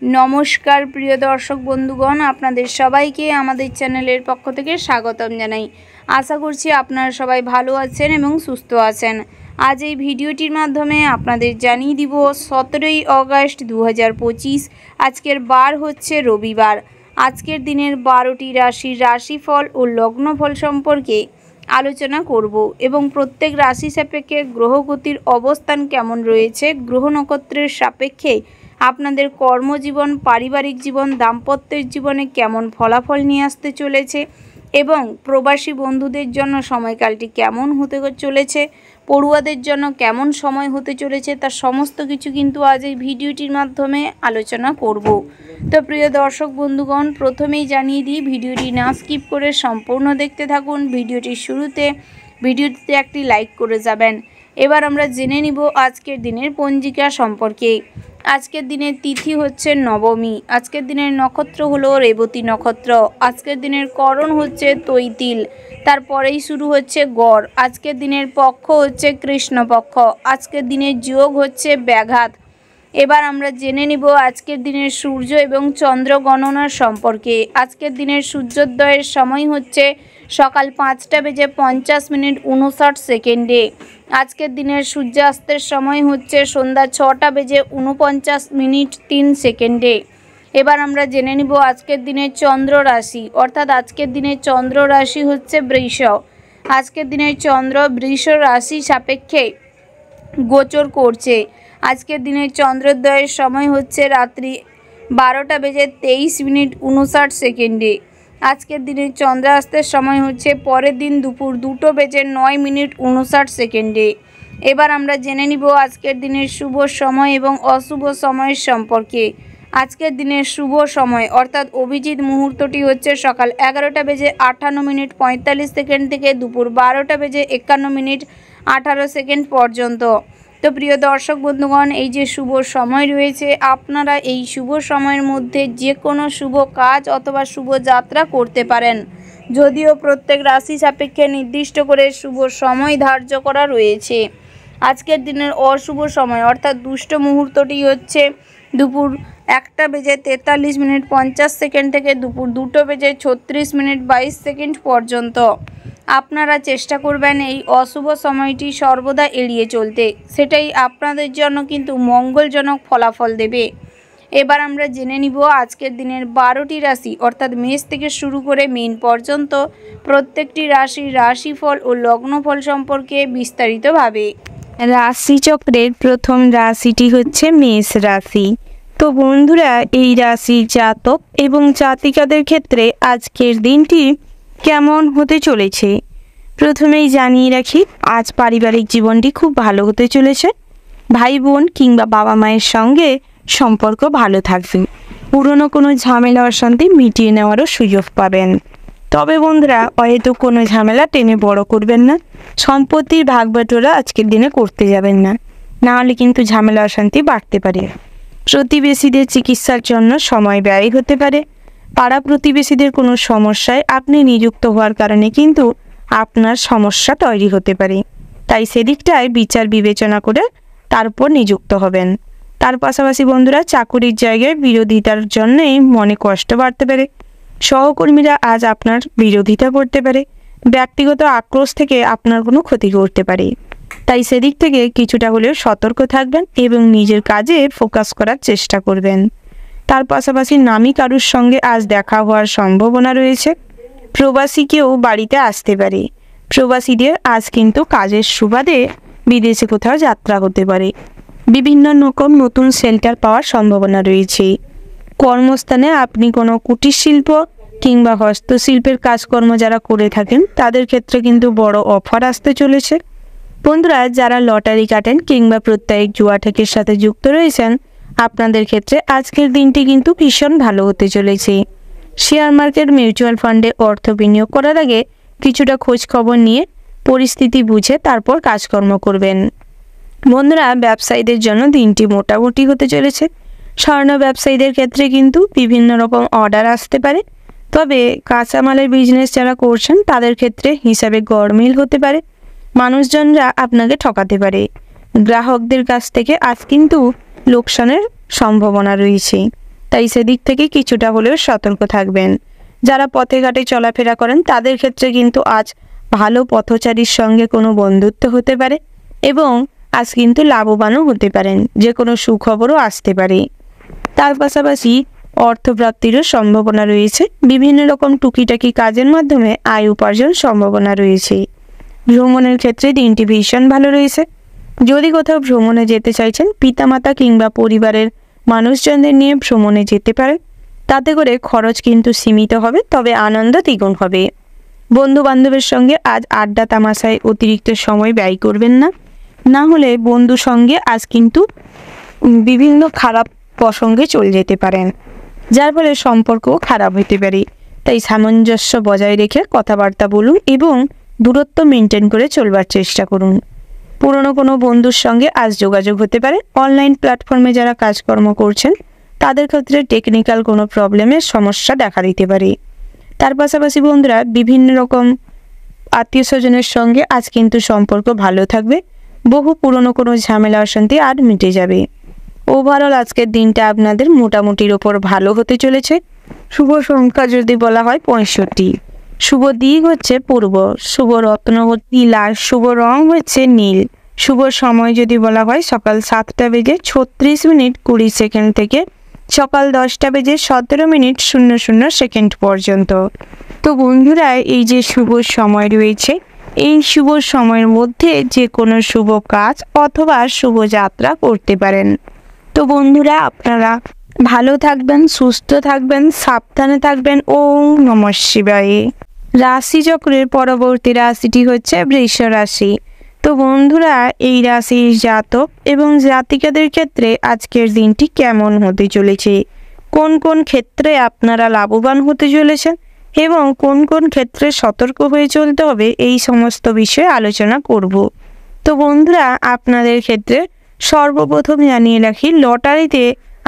नमस्कार प्रिय दर्शक बंधुगण आपनादेर सबाइके आमादेर चैनेलेर पक्ष थेके स्वागतम जानाई। आशा करछि आपनारा सबाई भालो आछेन एबं सुस्थ आछेन। आज এই ভিডিওটির মাধ্যমে আপনাদের জানিয়ে দিব 17ই আগস্ট 2025 আজকের বার হচ্ছে রবিবার। আজকের দিনের 12টি রাশির রাশিফল ও লগ্নফল সম্পর্কে আলোচনা করব এবং প্রত্যেক রাশি সাপেক্ষে গ্রহগতির অবস্থান কেমন রয়েছে, গ্রহ নক্ষত্রের সাপেক্ষে আপনাদের কর্মজীবন, পারিবারিক জীবন, দাম্পত্যের জীবনে কেমন ফলাফল নিয়ে আসতে চলেছে এবং প্রবাসী বন্ধুদের জন্য সময়কালটি কেমন হতে চলেছে, পড়ুয়াদের জন্য কেমন সময় হতে চলেছে, তার সমস্ত কিছু কিন্তু আজ এই ভিডিওটির মাধ্যমে আলোচনা করব। তো প্রিয় দর্শক বন্ধুগণ, প্রথমেই জানিয়ে দিই ভিডিওটি না স্কিপ করে সম্পূর্ণ দেখতে থাকুন। ভিডিওটির শুরুতে ভিডিওটিতে একটি লাইক করে যাবেন। এবার আমরা জেনে নিব আজকের দিনের পঞ্জিকা সম্পর্কে। আজকের দিনের তিথি হচ্ছে নবমী। আজকের দিনের নক্ষত্র হলো রেবতী নক্ষত্র। আজকের দিনের করণ হচ্ছে তৈতিল, তারপরেই শুরু হচ্ছে গড়। আজকের দিনের পক্ষ হচ্ছে কৃষ্ণপক্ষ। আজকের দিনের যোগ হচ্ছে ব্যাঘাত। এবার আমরা জেনে নিব আজকের দিনের সূর্য এবং চন্দ্র গণনার সম্পর্কে। আজকের দিনের সূর্যোদয়ের সময় হচ্ছে সকাল 5:50 আজকের দিনের সূর্যাস্তের সময় হচ্ছে সন্ধ্যা 6:49 এবার আমরা জেনে নিব আজকের দিনের চন্দ্র রাশি, অর্থাৎ আজকের দিনের চন্দ্র রাশি হচ্ছে বৃষ। আজকের দিনের চন্দ্র বৃষ রাশি সাপেক্ষে গোচর করছে। আজকের দিনের চন্দ্রোদয়ের সময় হচ্ছে রাত্রি 12:23 আজকের দিনের চন্দ্রাস্তের সময় হচ্ছে পরের দিন দুপুর 2:09 এবার আমরা জেনে নিব আজকের দিনের শুভ সময় এবং অশুভ সময়ের সম্পর্কে। আজকের দিনের শুভ সময় অর্থাৎ অভিজিৎ মুহূর্তটি হচ্ছে সকাল 11:58 থেকে দুপুর 12:51 পর্যন্ত। তো প্রিয় দর্শক বন্ধুগণ, এই যে শুভ সময় রয়েছে, আপনারা এই শুভ সময়ের মধ্যে যে কোনো শুভ কাজ অথবা শুভ যাত্রা করতে পারেন, যদিও প্রত্যেক রাশি সাপেক্ষে নির্দিষ্ট করে শুভ সময় ধার্য করা রয়েছে। আজকের দিনের অশুভ সময় অর্থাৎ দুষ্ট মুহূর্তটি হচ্ছে দুপুর 1:43 থেকে দুপুর 2:36 পর্যন্ত। আপনারা চেষ্টা করবেন এই অশুভ সময়টি সর্বদা এড়িয়ে চলতে, সেটাই আপনাদের জন্য কিন্তু মঙ্গলজনক ফলাফল দেবে। এবার আমরা জেনে নিব আজকের দিনের 12টি রাশি অর্থাৎ মেষ থেকে শুরু করে মীন পর্যন্ত প্রত্যেকটি রাশির রাশিফল ও লগ্নফল সম্পর্কে বিস্তারিতভাবে। রাশিচক্রের প্রথম রাশিটি হচ্ছে মেষ রাশি। তো বন্ধুরা, এই রাশির জাতক এবং জাতিকাদের ক্ষেত্রে আজকের দিনটি কেমন হতে চলেছে প্রথমেই জানিয়ে রাখি। আজ পারিবারিক জীবনটি খুব ভালো হতে চলেছে। ভাই বোন কিংবা বাবা মায়ের সঙ্গে সম্পর্ক ভালো থাকবে। পুরনো কোনো ঝামেলা অশান্তি মিটিয়ে নেওয়ারও সুযোগ পাবেন। তবে বন্ধুরা, হয়তো কোনো ঝামেলা টেনে বড় করবেন না। সম্পত্তির ভাগ বাটোয়ারা আজকের দিনে করতে যাবেন না, নাহলে কিন্তু ঝামেলা অশান্তি বাড়তে পারে। প্রতিবেশীদের চিকিৎসার জন্য সময় ব্যয় হতে পারে। পাড়া প্রতিবেশীদের কোনো সমস্যায় আপনি নিযুক্ত হওয়ার কারণে কিন্তু আপনার সমস্যা তৈরি হতে পারে, তাই সেদিকটায় বিচার বিবেচনা করে তারপর নিযুক্ত হবেন। তার পাশাপাশি বন্ধুরা, চাকুরির জায়গায় বিরোধিতার জন্যই মনে কষ্ট বাড়তে পারে। সহকর্মীরা আজ আপনার বিরোধিতা করতে পারে। ব্যক্তিগত আক্রোশ থেকে আপনার কোনো ক্ষতি করতে পারে, তাই সেদিক থেকে কিছুটা হলেও সতর্ক থাকবেন এবং নিজের কাজে ফোকাস করার চেষ্টা করবেন। তার পাশাপাশি নামী কারুর সঙ্গে আজ দেখা হওয়ার সম্ভাবনা রয়েছে। প্রবাসী কেউ বাড়িতে আসতে পারে। প্রবাসীদের আজ কিন্তু কাজের সুবাদে বিদেশে কোথাও যাত্রা হতে পারে। বিভিন্ন রকম নতুন সেল্টার পাওয়ার সম্ভাবনা রয়েছে। কর্মস্থানে আপনি কোনো কুটির শিল্প কিংবা হস্তশিল্পের কাজকর্ম যারা করে থাকেন তাদের ক্ষেত্রে কিন্তু বড় অফার আসতে চলেছে। বন্ধুরা, যারা লটারি কাটেন কিংবা প্রত্যেক জুয়া ঠেকের সাথে যুক্ত রয়েছেন, আপনাদের ক্ষেত্রে আজকের দিনটি কিন্তু ভীষণ ভালো হতে চলেছে। শেয়ার মার্কেট, মিউচুয়াল ফান্ডে অর্থ বিনিয়োগ করার আগে কিছুটা খোঁজ খবর নিয়ে পরিস্থিতি বুঝে তারপর কাজকর্ম করবেন। বন্ধুরা, ব্যবসায়ীদের জন্য দিনটি মোটামুটি হতে চলেছে। স্বর্ণ ব্যবসায়ীদের ক্ষেত্রে কিন্তু বিভিন্ন রকম অর্ডার আসতে পারে। তবে কাঁচামালের বিজনেস যারা করছেন তাদের ক্ষেত্রে হিসাবে গড়মিল হতে পারে। মানুষজনরা আপনাকে ঠকাতে পারে। গ্রাহকদের কাছ থেকে আজ কিন্তু লোকসানের সম্ভাবনা রয়েছে। তাই সেদিক থেকে কিছুটা হলেও সতর্ক থাকবেন। যারা পথে ঘাটে চলাফেরা করেন তাদের ক্ষেত্রে কিন্তু আজ ভালো পথচারীর সঙ্গে কোনো বন্ধুত্ব হতে পারে এবং আজ কিন্তু লাভবানও হতে পারেন, যে কোনো সুখবরও আসতে পারে। তার পাশাপাশি অর্থপ্রাপ্তিরও সম্ভাবনা রয়েছে। বিভিন্ন রকম টুকিটাকি কাজের মাধ্যমে আয় উপার্জন সম্ভাবনা রয়েছে। ভ্রমণের ক্ষেত্রে দিনটি ভীষণ ভালো রয়েছে। যদি কোথাও ভ্রমণে যেতে চাইছেন, পিতামাতা কিংবা পরিবারের মানুষজনদের নিয়ে ভ্রমণে যেতে পারেন। তাতে করে খরচ কিন্তু সীমিত হবে, তবে আনন্দ দ্বিগুণ হবে। বন্ধু বান্ধবের সঙ্গে আজ আড্ডা তামাশায় অতিরিক্ত সময় ব্যয় করবেন না, না হলে বন্ধুর সঙ্গে আজ কিন্তু বিভিন্ন খারাপ প্রসঙ্গে চলে যেতে পারেন, যার ফলে সম্পর্কও খারাপ হতে পারে। তাই সামঞ্জস্য বজায় রেখে কথাবার্তা বলুন এবং দূরত্ব মেনটেন করে চলবার চেষ্টা করুন। পুরনো কোনো বন্ধুর সঙ্গে আজ যোগাযোগ হতে পারে। অনলাইন প্ল্যাটফর্মে যারা কাজকর্ম করছেন তাদের ক্ষেত্রে টেকনিক্যাল কোনো প্রবলেমের সমস্যা দেখা দিতে পারে। তার পাশাপাশি বন্ধুরা, বিভিন্ন রকম আত্মীয় স্বজনের সঙ্গে আজ কিন্তু সম্পর্ক ভালো থাকবে। বহু পুরনো কোনো ঝামেলা অশান্তি আর মিটে যাবে। ওভারঅল আজকের দিনটা আপনাদের মোটামুটির ওপর ভালো হতে চলেছে। শুভ সংখ্যা যদি বলা হয় 65, শুভ দিক হচ্ছে পূর্ব, শুভ রত্নবতী লাল, শুভ রং হচ্ছে নীল, শুভ সময় যদি বলা হয় সকাল 7:36:20 থেকে সকাল 10:17:00 পর্যন্ত। তো বন্ধুরা, এই যে শুভ সময় রয়েছে, এই শুভ সময়ের মধ্যে যে কোনো শুভ কাজ অথবা শুভ যাত্রা করতে পারেন। তো বন্ধুরা, আপনারা ভালো থাকবেন, সুস্থ থাকবেন, সাবধানে থাকবেন। ওম নমঃ শিবায়। রাশিচক্রের পরবর্তী রাশিটি হচ্ছে বৃষ রাশি। তো বন্ধুরা, এই রাশির জাতক এবং জাতিকাদের ক্ষেত্রে আজকের দিনটি কেমন হতে চলেছে, কোন কোন ক্ষেত্রে আপনারা লাভবান হতে চলেছেন এবং কোন কোন ক্ষেত্রে সতর্ক হয়ে চলতে হবে, এই সমস্ত বিষয়ে আলোচনা করব। তো বন্ধুরা, আপনাদের ক্ষেত্রে সর্বপ্রথম জানিয়ে রাখি, লটারিতে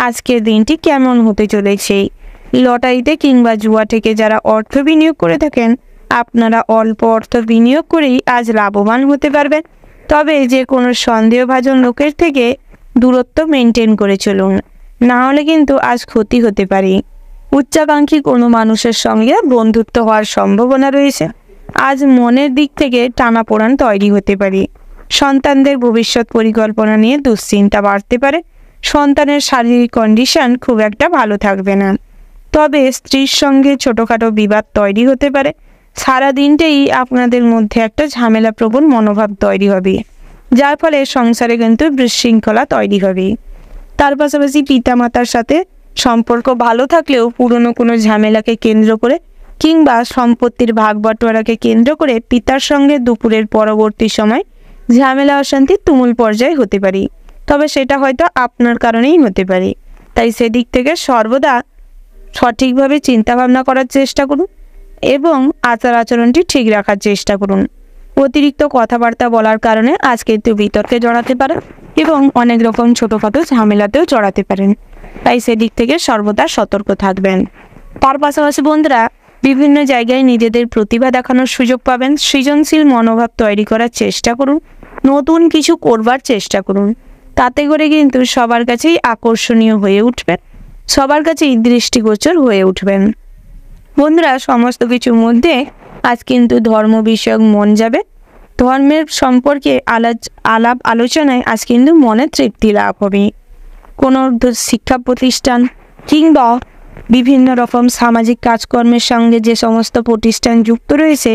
আজকের দিনটি কেমন হতে চলেছে। লটারিতে কিংবা জুয়া থেকে যারা অর্থ বিনিয়োগ করে থাকেন, আপনারা অল্প অর্থ বিনিয়োগ করেই আজ লাভবান হতে পারবেন। তবে যে কোনো সন্দেহভাজন লোকের থেকে দূরত্ব মেনটেন করে চলুন, না হলে কিন্তু আজ ক্ষতি হতে পারে। উচ্চাকাঙ্ক্ষী কোনো মানুষের সঙ্গে বন্ধুত্ব হওয়ার সম্ভাবনা রয়েছে। আজ মনের দিক থেকে টানাপোড়েন তৈরি হতে পারে। সন্তানদের ভবিষ্যৎ পরিকল্পনা নিয়ে দুশ্চিন্তা বাড়তে পারে। সন্তানের শারীরিক কন্ডিশন খুব একটা ভালো থাকবে না। তবে স্ত্রীর সঙ্গে ছোটোখাটো বিবাদ তৈরি হতে পারে। সারা দিনটাই আপনাদের মধ্যে একটা ঝামেলাপ্রবণ মনোভাব তৈরি হবে, যার ফলে সংসারে কিন্তু বিশৃঙ্খলা তৈরি হবে। তার পাশাপাশি পিতামাতার সাথে সম্পর্ক ভালো থাকলেও পুরনো কোনো ঝামেলাকে কেন্দ্র করে কিংবা সম্পত্তির ভাগ বাটোয়ারাকে কেন্দ্র করে পিতার সঙ্গে দুপুরের পরবর্তী সময় ঝামেলা অশান্তি তুমুল পর্যায়ে হতে পারে। তবে সেটা হয়তো আপনার কারণেই হতে পারে। তাই সেদিক থেকে সর্বদা সঠিকভাবে চিন্তাভাবনা করার চেষ্টা করুন এবং আচার আচরণটি ঠিক রাখার চেষ্টা করুন। অতিরিক্ত কথাবার্তা বলার কারণে আজ কিন্তু বিতর্কে জড়াতে পারেন এবং অনেক রকম ছোটোখাটো ঝামেলাতেও জড়াতে পারেন। তাই সেদিক থেকে সর্বদা সতর্ক থাকবেন। তার পাশাপাশি বন্ধুরা, বিভিন্ন জায়গায় নিজেদের প্রতিভা দেখানোর সুযোগ পাবেন। সৃজনশীল মনোভাব তৈরি করার চেষ্টা করুন, নতুন কিছু করবার চেষ্টা করুন। তাতে করে কিন্তু সবার কাছেই আকর্ষণীয় হয়ে উঠবেন, সবার কাছেই দৃষ্টিগোচর হয়ে উঠবেন। বন্ধুরা, সমস্ত কিছুর মধ্যে আজ কিন্তু ধর্ম বিষয়ক মন যাবে। ধর্মের সম্পর্কে আলাপ আলোচনায় আজ কিন্তু মনে তৃপ্তি লাভ হবে। কোনো শিক্ষা প্রতিষ্ঠান কিংবা বিভিন্ন রকম সামাজিক কাজকর্মের সঙ্গে যে সমস্ত প্রতিষ্ঠান যুক্ত রয়েছে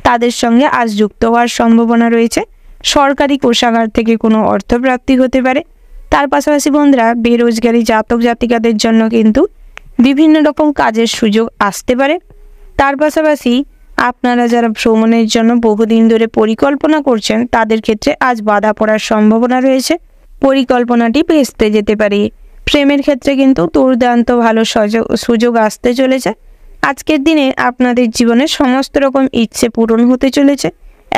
তাদের সঙ্গে আজ যুক্ত হওয়ার সম্ভাবনা রয়েছে। সরকারি কোষাগার থেকে কোনো অর্থপ্রাপ্তি হতে পারে। তার পাশাপাশি বন্ধুরা, বেরোজগারি জাতক জাতিকাদের জন্য কিন্তু বিভিন্ন রকম কাজের সুযোগ আসতে পারে। তার পাশাপাশি আপনারা যারা ভ্রমণের জন্য বহুদিন ধরে পরিকল্পনা করছেন তাদের ক্ষেত্রে আজ বাধা পড়ার সম্ভাবনা রয়েছে। পরিকল্পনাটি ভেস্তে যেতে পারে। প্রেমের ক্ষেত্রে কিন্তু দুর্দান্ত ভালো সুযোগ আসতে চলেছে। আজকের দিনে আপনাদের জীবনে সমস্ত রকম ইচ্ছে পূরণ হতে চলেছে।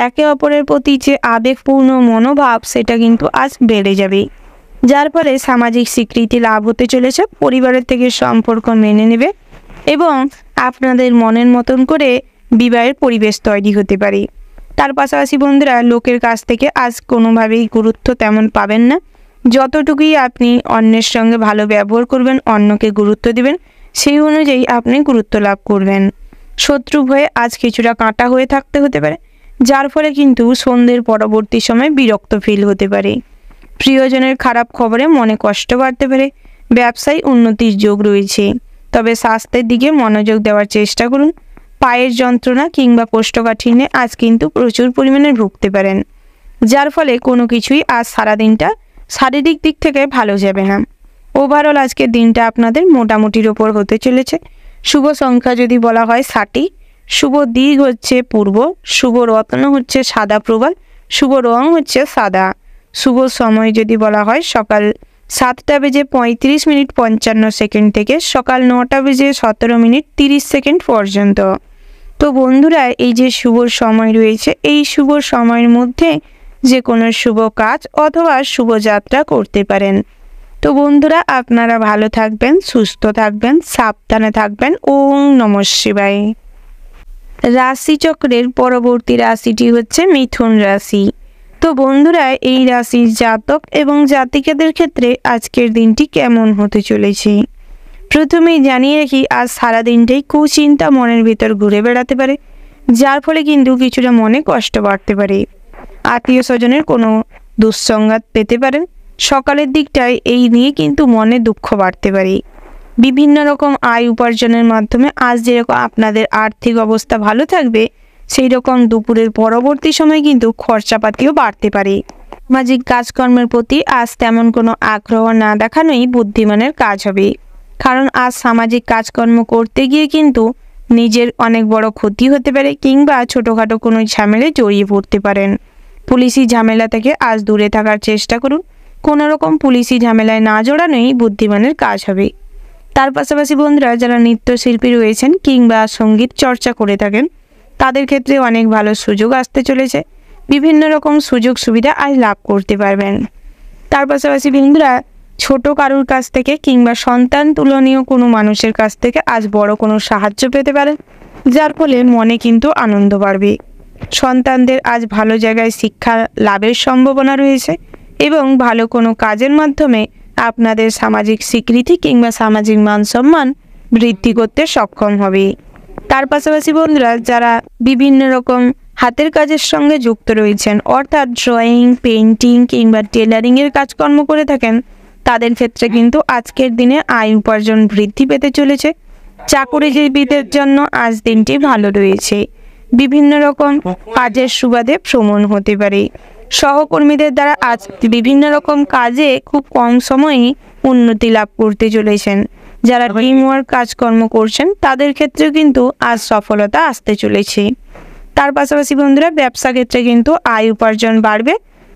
একে অপরের প্রতি যে আবেগপূর্ণ মনোভাব সেটা কিন্তু আজ বেড়ে যাবে, যার ফলে সামাজিক স্বীকৃতি লাভ হতে চলেছে। পরিবারের থেকে সম্পর্ক মেনে নেবে এবং আপনাদের মনের মতন করে বিবাহের পরিবেশ তৈরি হতে পারে। তার পাশাপাশি বন্ধুরা, লোকের কাছ থেকে আজ কোনোভাবেই গুরুত্ব তেমন পাবেন না। যতটুকুই আপনি অন্যের সঙ্গে ভালো ব্যবহার করবেন, অন্যকে গুরুত্ব দিবেন, সেই অনুযায়ী আপনি গুরুত্ব লাভ করবেন। শত্রু ভয়ে আজ কিছুটা কাঁটা হয়ে থাকতে হতে পারে, যার ফলে কিন্তু সন্ধ্যের পরবর্তী সময় বিরক্ত ফিল হতে পারে। প্রিয়জনের খারাপ খবরে মনে কষ্ট বাড়তে পারে। ব্যবসায় উন্নতির যোগ রয়েছে, তবে স্বাস্থ্যের দিকে মনোযোগ দেওয়ার চেষ্টা করুন। পায়ের যন্ত্রণা কিংবা কোষ্ঠকাঠিন্যে আজ কিন্তু প্রচুর পরিমাণে ভুগতে পারেন, যার ফলে কোনো কিছুই আজ সারাদিনটা শারীরিক দিক থেকে ভালো যাবে না। ওভারঅল আজকের দিনটা আপনাদের মোটামুটির ওপর হতে চলেছে। শুভ সংখ্যা যদি বলা হয় 60, শুভ দিক হচ্ছে পূর্ব, শুভ রত্ন হচ্ছে সাদা প্রবাল, শুভ রং হচ্ছে সাদা। শুভ সময় যদি বলা হয় সকাল 7:35:55 থেকে সকাল 9:17:30 পর্যন্ত। তো বন্ধুরা, এই যে শুভ সময় রয়েছে, এই শুভ সময়ের মধ্যে যে কোনো শুভ কাজ অথবা শুভযাত্রা করতে পারেন। তো বন্ধুরা, আপনারা ভালো থাকবেন, সুস্থ থাকবেন, সাবধানে থাকবেন। ওম নমঃ শিবায়। রাশিচক্রের পরবর্তী রাশিটি হচ্ছে মিথুন রাশি। তো বন্ধুরা, এই রাশির জাতক এবং জাতিকাদের ক্ষেত্রে আজকের দিনটি কেমন হতে চলেছে প্রথমেই জানিয়ে রাখি, আজ সারাদিনটাই কুচিন্তা মনের ভিতর ঘুরে বেড়াতে পারে, যার ফলে কিন্তু কিছুটা মনে কষ্ট বাড়তে পারে। আত্মীয় স্বজনের কোনো দুঃসংবাদ পেতে পারেন। সকালের দিকটায় এই নিয়ে কিন্তু মনে দুঃখ বাড়তে পারে। বিভিন্ন রকম আয় উপার্জনের মাধ্যমে আজ যেরকম আপনাদের আর্থিক অবস্থা ভালো থাকবে, সেই রকম দুপুরের পরবর্তী সময় কিন্তু খরচাপাতিও বাড়তে পারে। সামাজিক কাজকর্মের প্রতি আজ তেমন কোনো আগ্রহ না দেখানোই বুদ্ধিমানের কাজ হবে, কারণ আজ সামাজিক কাজকর্ম করতে গিয়ে কিন্তু নিজের অনেক বড় ক্ষতি হতে পারে কিংবা ছোটোখাটো কোনো ঝামেলায় জড়িয়ে পড়তে পারেন। পুলিশি ঝামেলা থেকে আজ দূরে থাকার চেষ্টা করুন। কোনো রকম পুলিশি ঝামেলায় না জড়ানোই বুদ্ধিমানের কাজ হবে। তার পাশাপাশি বন্ধুরা, যারা নৃত্যশিল্পী রয়েছেন কিংবা সঙ্গীত চর্চা করে থাকেন, তাদের ক্ষেত্রে অনেক ভালো সুযোগ আসতে চলেছে। বিভিন্ন রকম সুযোগ সুবিধা আজ লাভ করতে পারবেন। তার পাশাপাশি বন্ধুরা, ছোট কারুর কাছ থেকে কিংবা সন্তান তুলনীয় কোনো মানুষের কাছ থেকে আজ বড় কোনো সাহায্য পেতে পারেন, যার ফলে মনে কিন্তু আনন্দ বাড়বে। সন্তানদের আজ ভালো জায়গায় শিক্ষা লাভের সম্ভাবনা রয়েছে এবং ভালো কোনো কাজের মাধ্যমে আপনাদের সামাজিক স্বীকৃতি কিংবা সামাজিক মান সম্মান বৃদ্ধি করতে সক্ষম হবে। তার পাশাপাশি বন্ধুরা, যারা বিভিন্ন রকম হাতের কাজের সঙ্গে যুক্ত রয়েছেন, অর্থাৎ ড্রয়িং, পেইন্টিং কিংবা টেলারিংয়ের কাজকর্ম করে থাকেন, তাদের ক্ষেত্রে কিন্তু আজকের দিনে আয় উপার্জন বৃদ্ধি পেতে চলেছে। চাকুরিজীবীদের জন্য আজ দিনটি ভালো রয়েছে। বিভিন্ন রকম কাজের সুবাদে ভ্রমণ হতে পারে। সহকর্মীদের দ্বারা আজ বিভিন্ন রকম কাজে খুব কম সময়েই উন্নতি লাভ করতে চলেছেন। যারা টিম ওয়ার্ক কাজকর্ম করছেন, তাদের ক্ষেত্রেও কিন্তু আজ সফলতা আসতে চলেছে। তার পাশাপাশি বন্ধুরা, ব্যবসা ক্ষেত্রে কিন্তু আয় উপার্জন বাড়বে,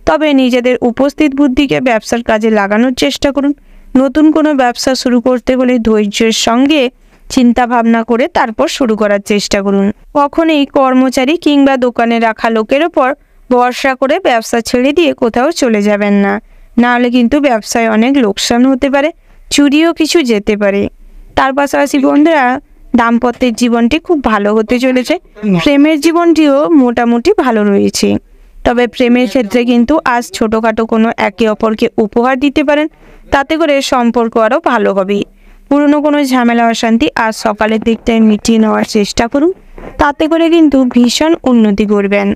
তবে নিজেদের উপস্থিত বুদ্ধিকে ব্যবসার কাজে লাগানোর চেষ্টা করুন। নতুন কোনো ব্যবসা শুরু করতে হলে ধৈর্যের সঙ্গে চিন্তা ভাবনা করে তারপর শুরু করার চেষ্টা করুন। কখনোই কর্মচারী কিংবা দোকানে রাখা লোকের ওপর ভরসা করে ব্যবসা ছেড়ে দিয়ে কোথাও চলে যাবেন না, নাহলে কিন্তু ব্যবসায় অনেক লোকসান হতে পারে, চুরিও কিছু যেতে পারে। তার পাশাপাশি বন্ধুরা, দাম্পত্যের জীবনটি খুব ভালো হতে চলেছে। প্রেমের জীবনটিও মোটামুটি ভালো রয়েছে, তবে প্রেমের ক্ষেত্রে কিন্তু আজ ছোটোখাটো কোনো একে অপরকে উপহার দিতে পারেন, তাতে করে সম্পর্ক আরও ভালো হবে। পুরনো কোনো ঝামেলা অশান্তি আজ সকালের দিকটায় মিটিয়ে নেওয়ার চেষ্টা করুন, তাতে করে কিন্তু ভীষণ উন্নতি করবেন।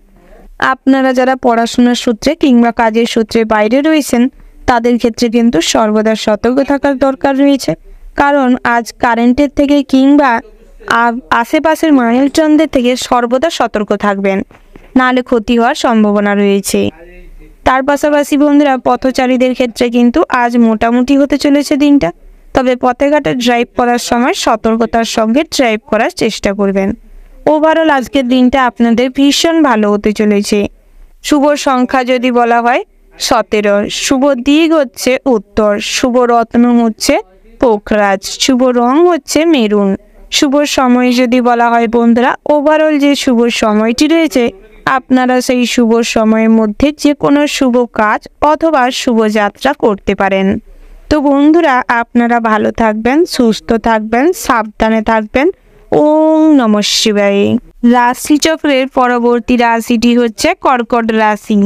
আপনারা যারা পড়াশোনার সূত্রে কিংবা কাজের সূত্রে বাইরে রয়েছেন, তাদের ক্ষেত্রে কিন্তু সর্বদা সতর্ক থাকার দরকার রয়েছে, কারণ আজ কারেন্টের থেকে কিংবা আশেপাশের মানুষজনদের থেকে সর্বদা সতর্ক থাকবেন, নাহলে ক্ষতি হওয়ার সম্ভাবনা রয়েছে। তার পাশাপাশি বন্ধুরা, পথচারীদের ক্ষেত্রে কিন্তু আজ মোটামুটি হতে চলেছে দিনটা, তবে পথে ঘাটে ড্রাইভ করার সময় সতর্কতার সঙ্গে ড্রাইভ করার চেষ্টা করবেন। ওভারঅল আজকের দিনটা আপনাদের ভীষণ ভালো হতে চলেছে। শুভ সংখ্যা যদি বলা হয় 17, শুভ দিক হচ্ছে উত্তর, শুভ রত্ন হচ্ছে পোখরাজ, শুভ রং হচ্ছে মেরুন। শুভ সময় যদি বলা হয় বন্ধুরা, ওভারঅল যে শুভ সময়টি রয়েছে, আপনারা সেই শুভ সময়ের মধ্যে যে কোনো শুভ কাজ অথবা শুভযাত্রা করতে পারেন। তো বন্ধুরা, আপনারা ভালো থাকবেন, সুস্থ থাকবেন, সাবধানে থাকবেন। ওম নমঃ শিবায়। রাশিচক্রের পরবর্তী রাশিটি হচ্ছে কর্কট রাশি।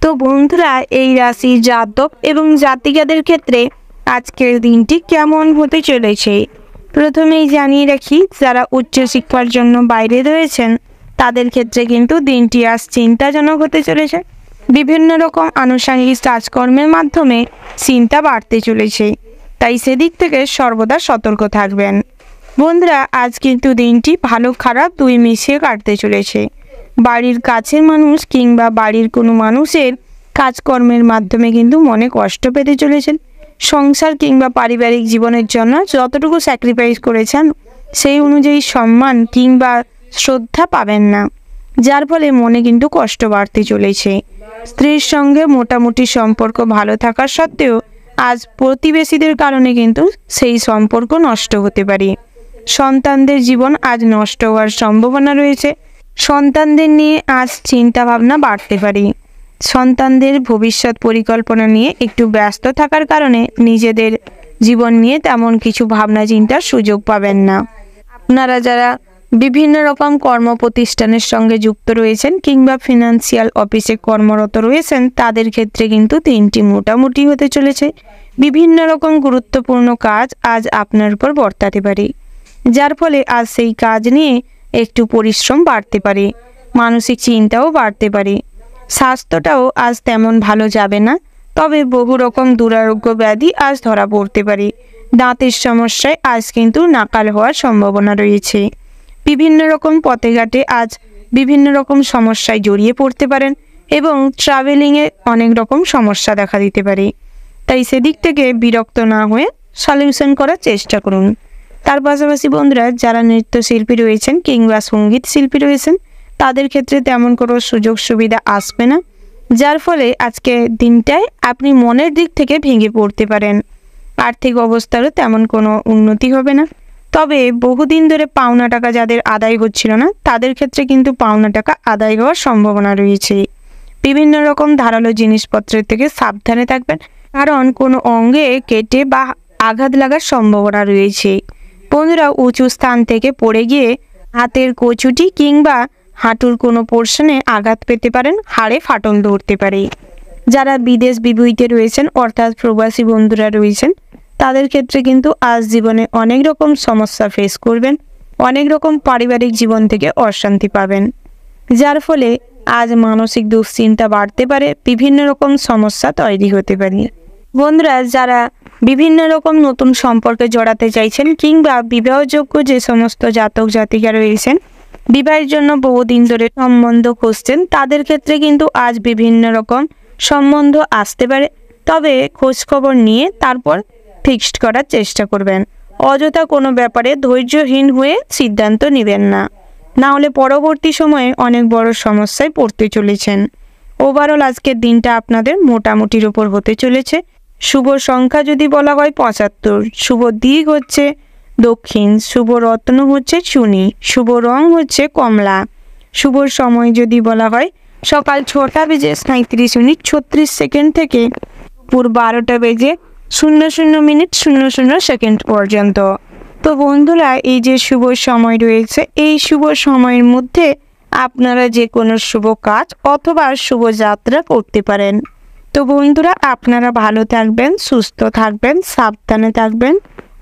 তো তো বন্ধুরা, এই রাশির জাতক এবং জাতিকাদের ক্ষেত্রে আজকের দিনটি কেমন হতে চলেছে প্রথমেই জানিয়ে রাখি, যারা উচ্চশিক্ষার জন্য বাইরে রয়েছেন তাদের ক্ষেত্রে কিন্তু দিনটি আজ চিন্তাজনক হতে চলেছে। বিভিন্ন রকম আনুষঙ্গিক কাজকর্মের মাধ্যমে চিন্তা বাড়তে চলেছে, তাই সেদিক থেকে সর্বদা সতর্ক থাকবেন। বন্ধুরা, আজ কিন্তু দিনটি ভালো খারাপ দুই মিশিয়ে কাটতে চলেছে। বাড়ির কাছের মানুষ কিংবা বাড়ির কোনো মানুষের কাজকর্মের মাধ্যমে কিন্তু মনে কষ্ট পেতে চলেছেন। সংসার কিংবা পারিবারিক জীবনের জন্য যতটুকু স্যাক্রিফাইস করেছেন সেই অনুযায়ী সম্মান কিংবা শ্রদ্ধা পাবেন না, যার ফলে মনে কিন্তু কষ্ট বাড়তে চলেছে। স্ত্রীর সঙ্গে মোটামুটি সম্পর্ক ভালো থাকা সত্ত্বেও আজ প্রতিবেশীদের কারণে কিন্তু সেই সম্পর্ক নষ্ট হতে পারে। সন্তানদের জীবন আজ নষ্ট হওয়ার সম্ভাবনা রয়েছে। সন্তানদের নিয়ে আজ চিন্তা ভাবনা বাড়তে পারে। সন্তানদের ভবিষ্যৎ পরিকল্পনা নিয়ে একটু ব্যস্ত থাকার কারণে নিজেদের জীবন নিয়ে তেমন কিছু ভাবনা চিন্তার সুযোগ পাবেন না। আপনারা যারা বিভিন্ন রকম কর্ম প্রতিষ্ঠানের সঙ্গে যুক্ত রয়েছেন কিংবা ফিনান্সিয়াল অফিসে কর্মরত রয়েছেন তাদের ক্ষেত্রে কিন্তু দিনটি মোটামুটি হতে চলেছে। বিভিন্ন রকম গুরুত্বপূর্ণ কাজ আজ আপনার উপর বর্তাতে পারে, যার ফলে আজ সেই কাজ নিয়ে একটু পরিশ্রম বাড়তে পারে, মানসিক চিন্তাও বাড়তে পারে। স্বাস্থ্যটাও আজ তেমন ভালো যাবে না, তবে বহু রকম দুরারোগ্য ব্যাধি আজ ধরা পড়তে পারে। দাঁতের সমস্যায় আজ কিন্তু নাকাল হওয়ার সম্ভাবনা রয়েছে। বিভিন্ন রকম পথে ঘাটে আজ বিভিন্ন রকম সমস্যায় জড়িয়ে পড়তে পারেন এবং ট্রাভেলিংয়ে অনেক রকম সমস্যা দেখা দিতে পারে, তাই সেদিক থেকে বিরক্ত না হয়ে সলিউশন করার চেষ্টা করুন। তার পাশাপাশি বন্ধুরা, যারা নৃত্যশিল্পী রয়েছেন কিংবা সঙ্গীত শিল্পী রয়েছেন তাদের ক্ষেত্রে তেমন কোনো সুযোগ সুবিধা আসবে না, যার ফলে আজকে দিনটায় আপনি মনের দিক থেকে ভেঙে পড়তে পারেন। আর্থিক অবস্থারও তেমন কোনো উন্নতি হবে না, তবে বহুদিন ধরে পাওনা টাকা যাদের আদায় হচ্ছিল না তাদের ক্ষেত্রে কিন্তু পাওনা টাকা আদায় হওয়ার সম্ভাবনা রয়েছে। বিভিন্ন রকম ধারালো জিনিসপত্রের থেকে সাবধানে থাকবেন, কারণ কোনো অঙ্গে কেটে বা আঘাত লাগার সম্ভাবনা রয়েছে। বন্ধুরা, উঁচু স্থান থেকে পড়ে গিয়ে হাতের কচুটি কিংবা হাঁটুর কোনো পোর্শনে আঘাত পেতে পারেন, হাড়ে ফাটল ধরতে পারে। যারা বিদেশ বিভূতিতে রয়েছেন অর্থাৎ প্রবাসী বন্ধুরা রয়েছেন তাদের ক্ষেত্রে কিন্তু আজ জীবনে অনেক রকম সমস্যা ফেস করবেন, অনেক রকম পারিবারিক জীবন থেকে অশান্তি পাবেন, যার ফলে আজ মানসিক দুশ্চিন্তা বাড়তে পারে, বিভিন্ন রকম সমস্যা তৈরি হতে পারে। বন্ধুরা, যারা বিভিন্ন রকম নতুন সম্পর্কে জড়াতে চাইছেন কিংবা বিবাহযোগ্য যে সমস্ত জাতক জাতিকা রয়েছেন বিবাহের জন্য বহুদিন ধরে সম্বন্ধ খুঁজছেন তাদের ক্ষেত্রে কিন্তু আজ বিভিন্ন রকম সম্বন্ধ আসতে পারে, তবে খোঁজখবর নিয়ে তারপর ফিক্সড করার চেষ্টা করবেন। অযথা কোনো ব্যাপারে ধৈর্যহীন হয়ে সিদ্ধান্ত নেবেন না, না হলে পরবর্তী সময়ে অনেক বড় সমস্যায় পড়তে চলেছেন। ওভারঅল আজকের দিনটা আপনাদের মোটামুটির উপর হতে চলেছে। শুভ সংখ্যা যদি বলা হয় 75, শুভ দিক হচ্ছে দক্ষিণ, শুভ রত্ন হচ্ছে চুনি, শুভ রং হচ্ছে কমলা, শুভ সময় যদি বলা হয় সকাল 6টা বেজে 37:36 থেকে দুপুর 12টা বেজে 00:00 পর্যন্ত। তো বন্ধুরা, এই যে শুভ সময় রয়েছে এই শুভ সময়ের মধ্যে আপনারা যে কোনো শুভ কাজ অথবা শুভ যাত্রা করতে পারেন। তো বন্ধুরা, আপনারা ভালো থাকবেন, সুস্থ থাকবেন, সাবধানে থাকবেন।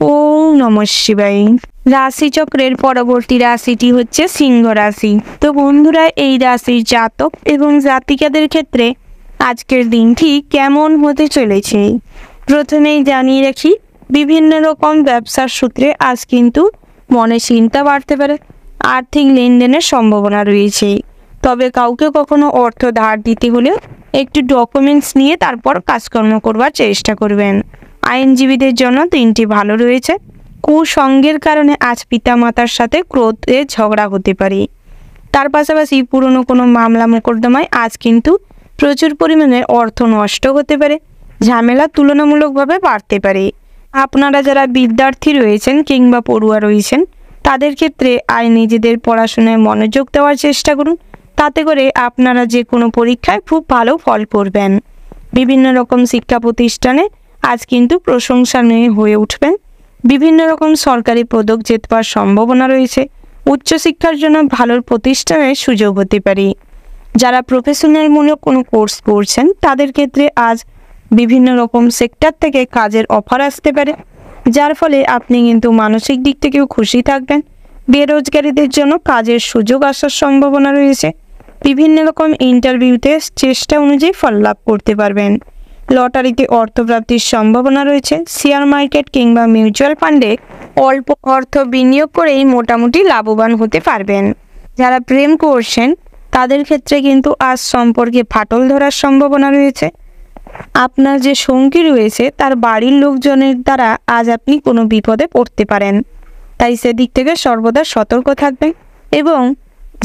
ওম নমঃ শিবায়। রাশিচক্রের পরবর্তী রাশিটি হচ্ছে সিংহ রাশি। তো বন্ধুরা, এই রাশির জাতক এবং জাতিকাদের ক্ষেত্রে আজকের দিনটি কেমন হতে চলেছে প্রথমেই জানিয়ে রাখি, বিভিন্ন রকম ব্যবসার সূত্রে আজ কিন্তু মনে চিন্তা বাড়তে পারে, আর্থিক লেনদেনের সম্ভাবনা রয়েছে। তবে কাউকে কখনো অর্থ ধার দিতে হলে একটু ডকুমেন্টস নিয়ে তারপর কাজকর্ম করবার চেষ্টা করবেন। আইনজীবীদের জন্য দিনটি ভালো রয়েছে। কুসঙ্গের কারণে আজ পিতামাতার সাথে ক্রোধে ঝগড়া হতে পারে। তার পাশাপাশি পুরনো কোনো মামলা মোকদ্দমায় আজ কিন্তু প্রচুর পরিমাণে অর্থ নষ্ট হতে পারে, ঝামেলা তুলনামূলকভাবে বাড়তে পারে। আপনারা যারা বিদ্যার্থী রয়েছেন কিংবা পড়ুয়া রয়েছেন তাদের ক্ষেত্রে আজ নিজেদের পড়াশোনায় মনোযোগ দেওয়ার চেষ্টা করুন, তাতে করে আপনারা যে কোনো পরীক্ষায় খুব ভালো ফল করবেন। বিভিন্ন রকম শিক্ষা প্রতিষ্ঠানে আজ কিন্তু প্রশংসনীয় হয়ে উঠবেন। বিভিন্ন রকম সরকারি পদক জেতবার সম্ভাবনা রয়েছে। উচ্চশিক্ষার জন্য ভালো প্রতিষ্ঠানের সুযোগ হতে পারে। যারা প্রফেশনালমূলক কোনো কোর্স করছেন তাদের ক্ষেত্রে আজ বিভিন্ন রকম সেক্টর থেকে কাজের অফার আসতে পারে, যার ফলে আপনি কিন্তু মানসিক দিক থেকেও খুশি থাকবেন। বেরোজগারীদের জন্য কাজের সুযোগ আসার সম্ভাবনা রয়েছে। বিভিন্ন রকম ইন্টারভিউতে চেষ্টা অনুযায়ী ফল লাভ করতে পারবেন। লটারিতে অর্থপ্রাপ্তির সম্ভাবনা রয়েছে। শেয়ার মার্কেট কিংবা মিউচুয়াল ফান্ডে অল্প অর্থ বিনিয়োগ করেই মোটামুটি লাভবান হতে পারবেন। যারা প্রেম করছেন তাদের ক্ষেত্রে কিন্তু আজ সম্পর্কে ফাটল ধরার সম্ভাবনা রয়েছে। আপনার যে সঙ্গী রয়েছে তার বাড়ির লোকজনের দ্বারা আজ আপনি কোনো বিপদে পড়তে পারেন, তাই সেদিক থেকে সর্বদা সতর্ক থাকবেন এবং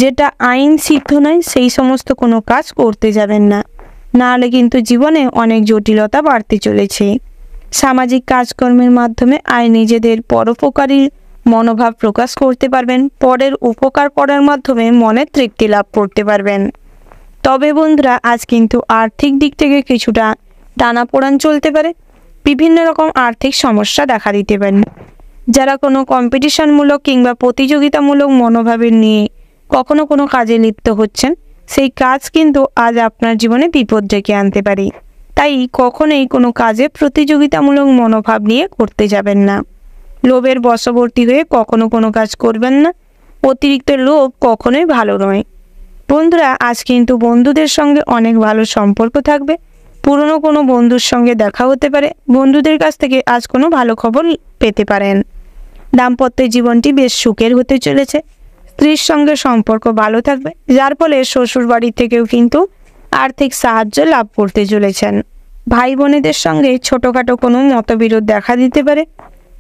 যেটা আইন সিদ্ধ নয় সেই সমস্ত কোনো কাজ করতে যাবেন না, নাহলে কিন্তু জীবনে অনেক জটিলতা বাড়তে চলেছে। সামাজিক কাজকর্মের মাধ্যমে নিজেদের পরোপকারী মনোভাব প্রকাশ করতে পারবেন। পরের উপকার করার মাধ্যমে মনে তৃপ্তি লাভ করতে পারবেন। তবে বন্ধুরা, আজ কিন্তু আর্থিক দিক থেকে কিছুটা টানাপোড়েন চলতে পারে। বিভিন্ন রকম আর্থিক সমস্যা দেখা দিতে পারে। যারা কোনো কম্পিটিশনমূলক কিংবা প্রতিযোগিতামূলক মনোভাবের নিয়ে কখনো কোনো কাজে লিপ্ত হচ্ছেন, সেই কাজ কিন্তু আজ আপনার জীবনে বিপদ ডেকে আনতে পারে। তাই কখনোই কোনো কাজে প্রতিযোগিতামূলক মনোভাব নিয়ে করতে যাবেন না। লোভের বশবর্তী হয়ে কখনো কোনো কাজ করবেন না। অতিরিক্ত লোভ কখনোই ভালো নয়। বন্ধুরা, আজ কিন্তু বন্ধুদের সঙ্গে অনেক ভালো সম্পর্ক থাকবে। পুরনো কোনো বন্ধুর সঙ্গে দেখা হতে পারে। বন্ধুদের কাছ থেকে আজ কোনো ভালো খবর পেতে পারেন। দাম্পত্য জীবনটি বেশ সুখের হতে চলেছে। স্ত্রীর সঙ্গে সম্পর্ক ভালো থাকবে, যার ফলে শ্বশুর বাড়ি থেকেও কিন্তু আর্থিক সাহায্য লাভ করতে চলেছেন। ভাই বোনেদের সঙ্গে ছোটোখাটো কোনো মতবিরোধ দেখা দিতে পারে,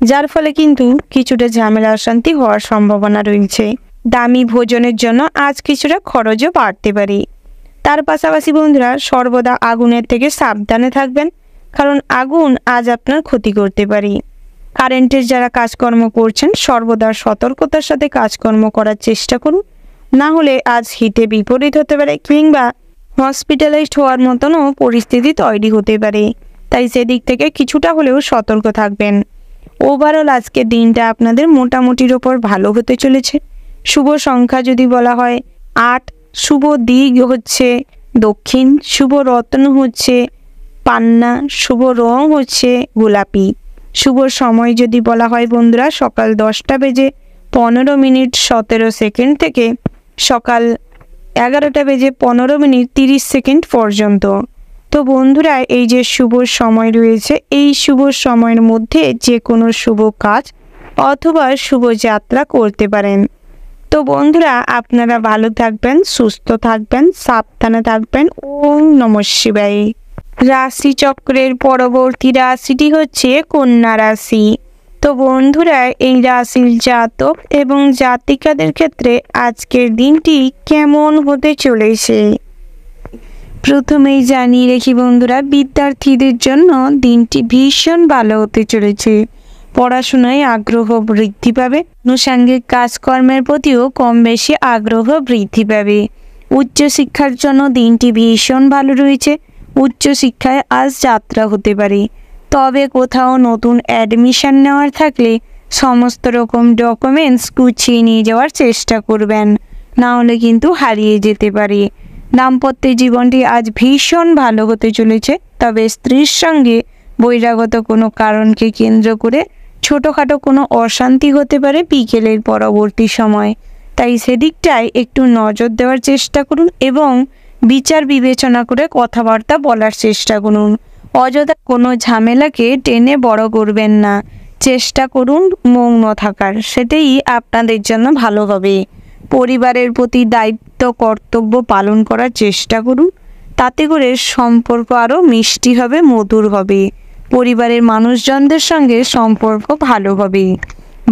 যার ফলে কিন্তু কিছুটা ঝামেলা অশান্তি হওয়ার সম্ভাবনা রয়েছে। দামি ভোজনের জন্য আজ কিছুটা খরচও বাড়তে পারে। তার পাশাপাশি বন্ধুরা, সর্বদা আগুনের থেকে সাবধানে থাকবেন, কারণ আগুন আজ আপনার ক্ষতি করতে পারে। কারেন্টের যারা কাজকর্ম করছেন সর্বদা সতর্কতার সাথে কাজকর্ম করার চেষ্টা করুন, না হলে আজ হিতে বিপরীত হতে পারে কিংবা হসপিটালাইজড হওয়ার মতনও পরিস্থিতি তৈরি হতে পারে। তাই সেদিক থেকে কিছুটা হলেও সতর্ক থাকবেন। ওভারঅল আজকের দিনটা আপনাদের মোটামুটির ওপর ভালো হতে চলেছে। শুভ সংখ্যা যদি বলা হয় 8, শুভ দিক হচ্ছে দক্ষিণ, শুভ রত্ন হচ্ছে পান্না, শুভ রং হচ্ছে গোলাপি। শুভ সময় যদি বলা হয় বন্ধুরা, সকাল 10টা বেজে 15 মিনিট 17 সেকেন্ড থেকে সকাল 11টা বেজে 15 মিনিট 30 সেকেন্ড পর্যন্ত। তো বন্ধুরা, এই যে শুভ সময় রয়েছে, এই শুভ সময়ের মধ্যে যে কোনো শুভ কাজ অথবা শুভ যাত্রা করতে পারেন। তো বন্ধুরা, আপনারা ভালো থাকবেন, সুস্থ থাকবেন, সাবধানে থাকবেন। ওম নমঃ শিবায়। রাশিচক্রের পরবর্তী রাশিটি হচ্ছে কন্যা রাশি। তো বন্ধুরা, এই রাশির জাতক এবং জাতিকাদের ক্ষেত্রে আজকের দিনটি কেমন হতে চলেছে প্রথমেই জানিয়ে রেখি বন্ধুরা, বিদ্যার্থীদের জন্য দিনটি ভীষণ ভালো হতে চলেছে। পড়াশোনায় আগ্রহ বৃদ্ধি পাবে। আনুষঙ্গিক কাজকর্মের প্রতিও কম বেশি আগ্রহ বৃদ্ধি পাবে। উচ্চশিক্ষার জন্য দিনটি ভীষণ ভালো রয়েছে। উচ্চশিক্ষায় আজ যাত্রা হতে পারে, তবে কোথাও নতুন অ্যাডমিশন নেওয়ার থাকলে সমস্ত রকম ডকুমেন্টস গুছিয়ে নিয়ে যাওয়ার চেষ্টা করবেন, না হলে কিন্তু হারিয়ে যেতে পারে। দাম্পত্য জীবনটি আজ ভীষণ ভালো হতে চলেছে, তবে স্ত্রীর সঙ্গে বহিরাগত কোনো কারণকে কেন্দ্র করে ছোটোখাটো কোনো অশান্তি হতে পারে বিকেলের পরবর্তী সময়। তাই সেদিকটায় একটু নজর দেওয়ার চেষ্টা করুন এবং বিচার বিবেচনা করে কথাবার্তা বলার চেষ্টা করুন। অযথা কোনো ঝামেলাকে টেনে বড় করবেন না। চেষ্টা করুন মৌন থাকার, সেটাই আপনাদের জন্য ভালো হবে। পরিবারের প্রতি দায়িত্ব কর্তব্য পালন করার চেষ্টা করুন, তাতে করে সম্পর্ক আরও মিষ্টি হবে, মধুর হবে। পরিবারের মানুষজনদের সঙ্গে সম্পর্ক ভালো হবে।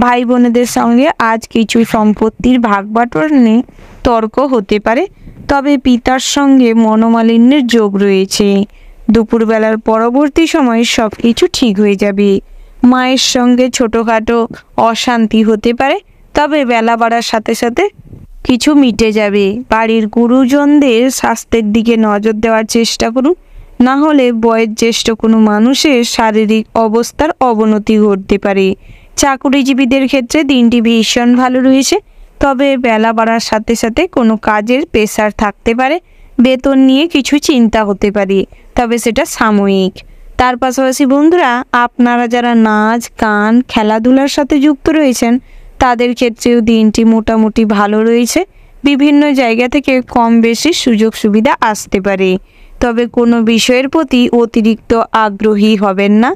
ভাই বোনেদের সঙ্গে আজ কিছু সম্পত্তির ভাগ বাটোয়ারা নিয়ে তর্ক হতে পারে, তবে পিতার সঙ্গে মনোমালিন্যের যোগ রয়েছে। দুপুরবেলার পরবর্তী সময়ে সব কিছু ঠিক হয়ে যাবে। মায়ের সঙ্গে ছোটোখাটো অশান্তি হতে পারে, তবে বেলা বাড়ার সাথে সাথে কিছু মিটে যাবে। বাড়ির গুরুজনদের স্বাস্থ্যের দিকে নজর দেওয়ার চেষ্টা করুন, না হলে বয়োজ্যেষ্ঠ কোনো মানুষের শারীরিক অবস্থার অবনতি ঘটতে পারে। চাকুরিজীবীদের ক্ষেত্রে দিনটি ভীষণ ভালো রয়েছে, তবে বেলা বাড়ার সাথে সাথে কোনো কাজের প্রেসার থাকতে পারে, বেতন নিয়ে কিছু চিন্তা হতে পারে, তবে সেটা সাময়িক। তার পাশাপাশি বন্ধুরা, আপনারা যারা নাচ গান খেলাধুলার সাথে যুক্ত রয়েছেন তাদের ক্ষেত্রেও দিনটি মোটামুটি ভালো রয়েছে। বিভিন্ন জায়গা থেকে কম বেশি সুযোগ সুবিধা আসতে পারে, তবে কোনো বিষয়ের প্রতি অতিরিক্ত আগ্রহী হবেন না।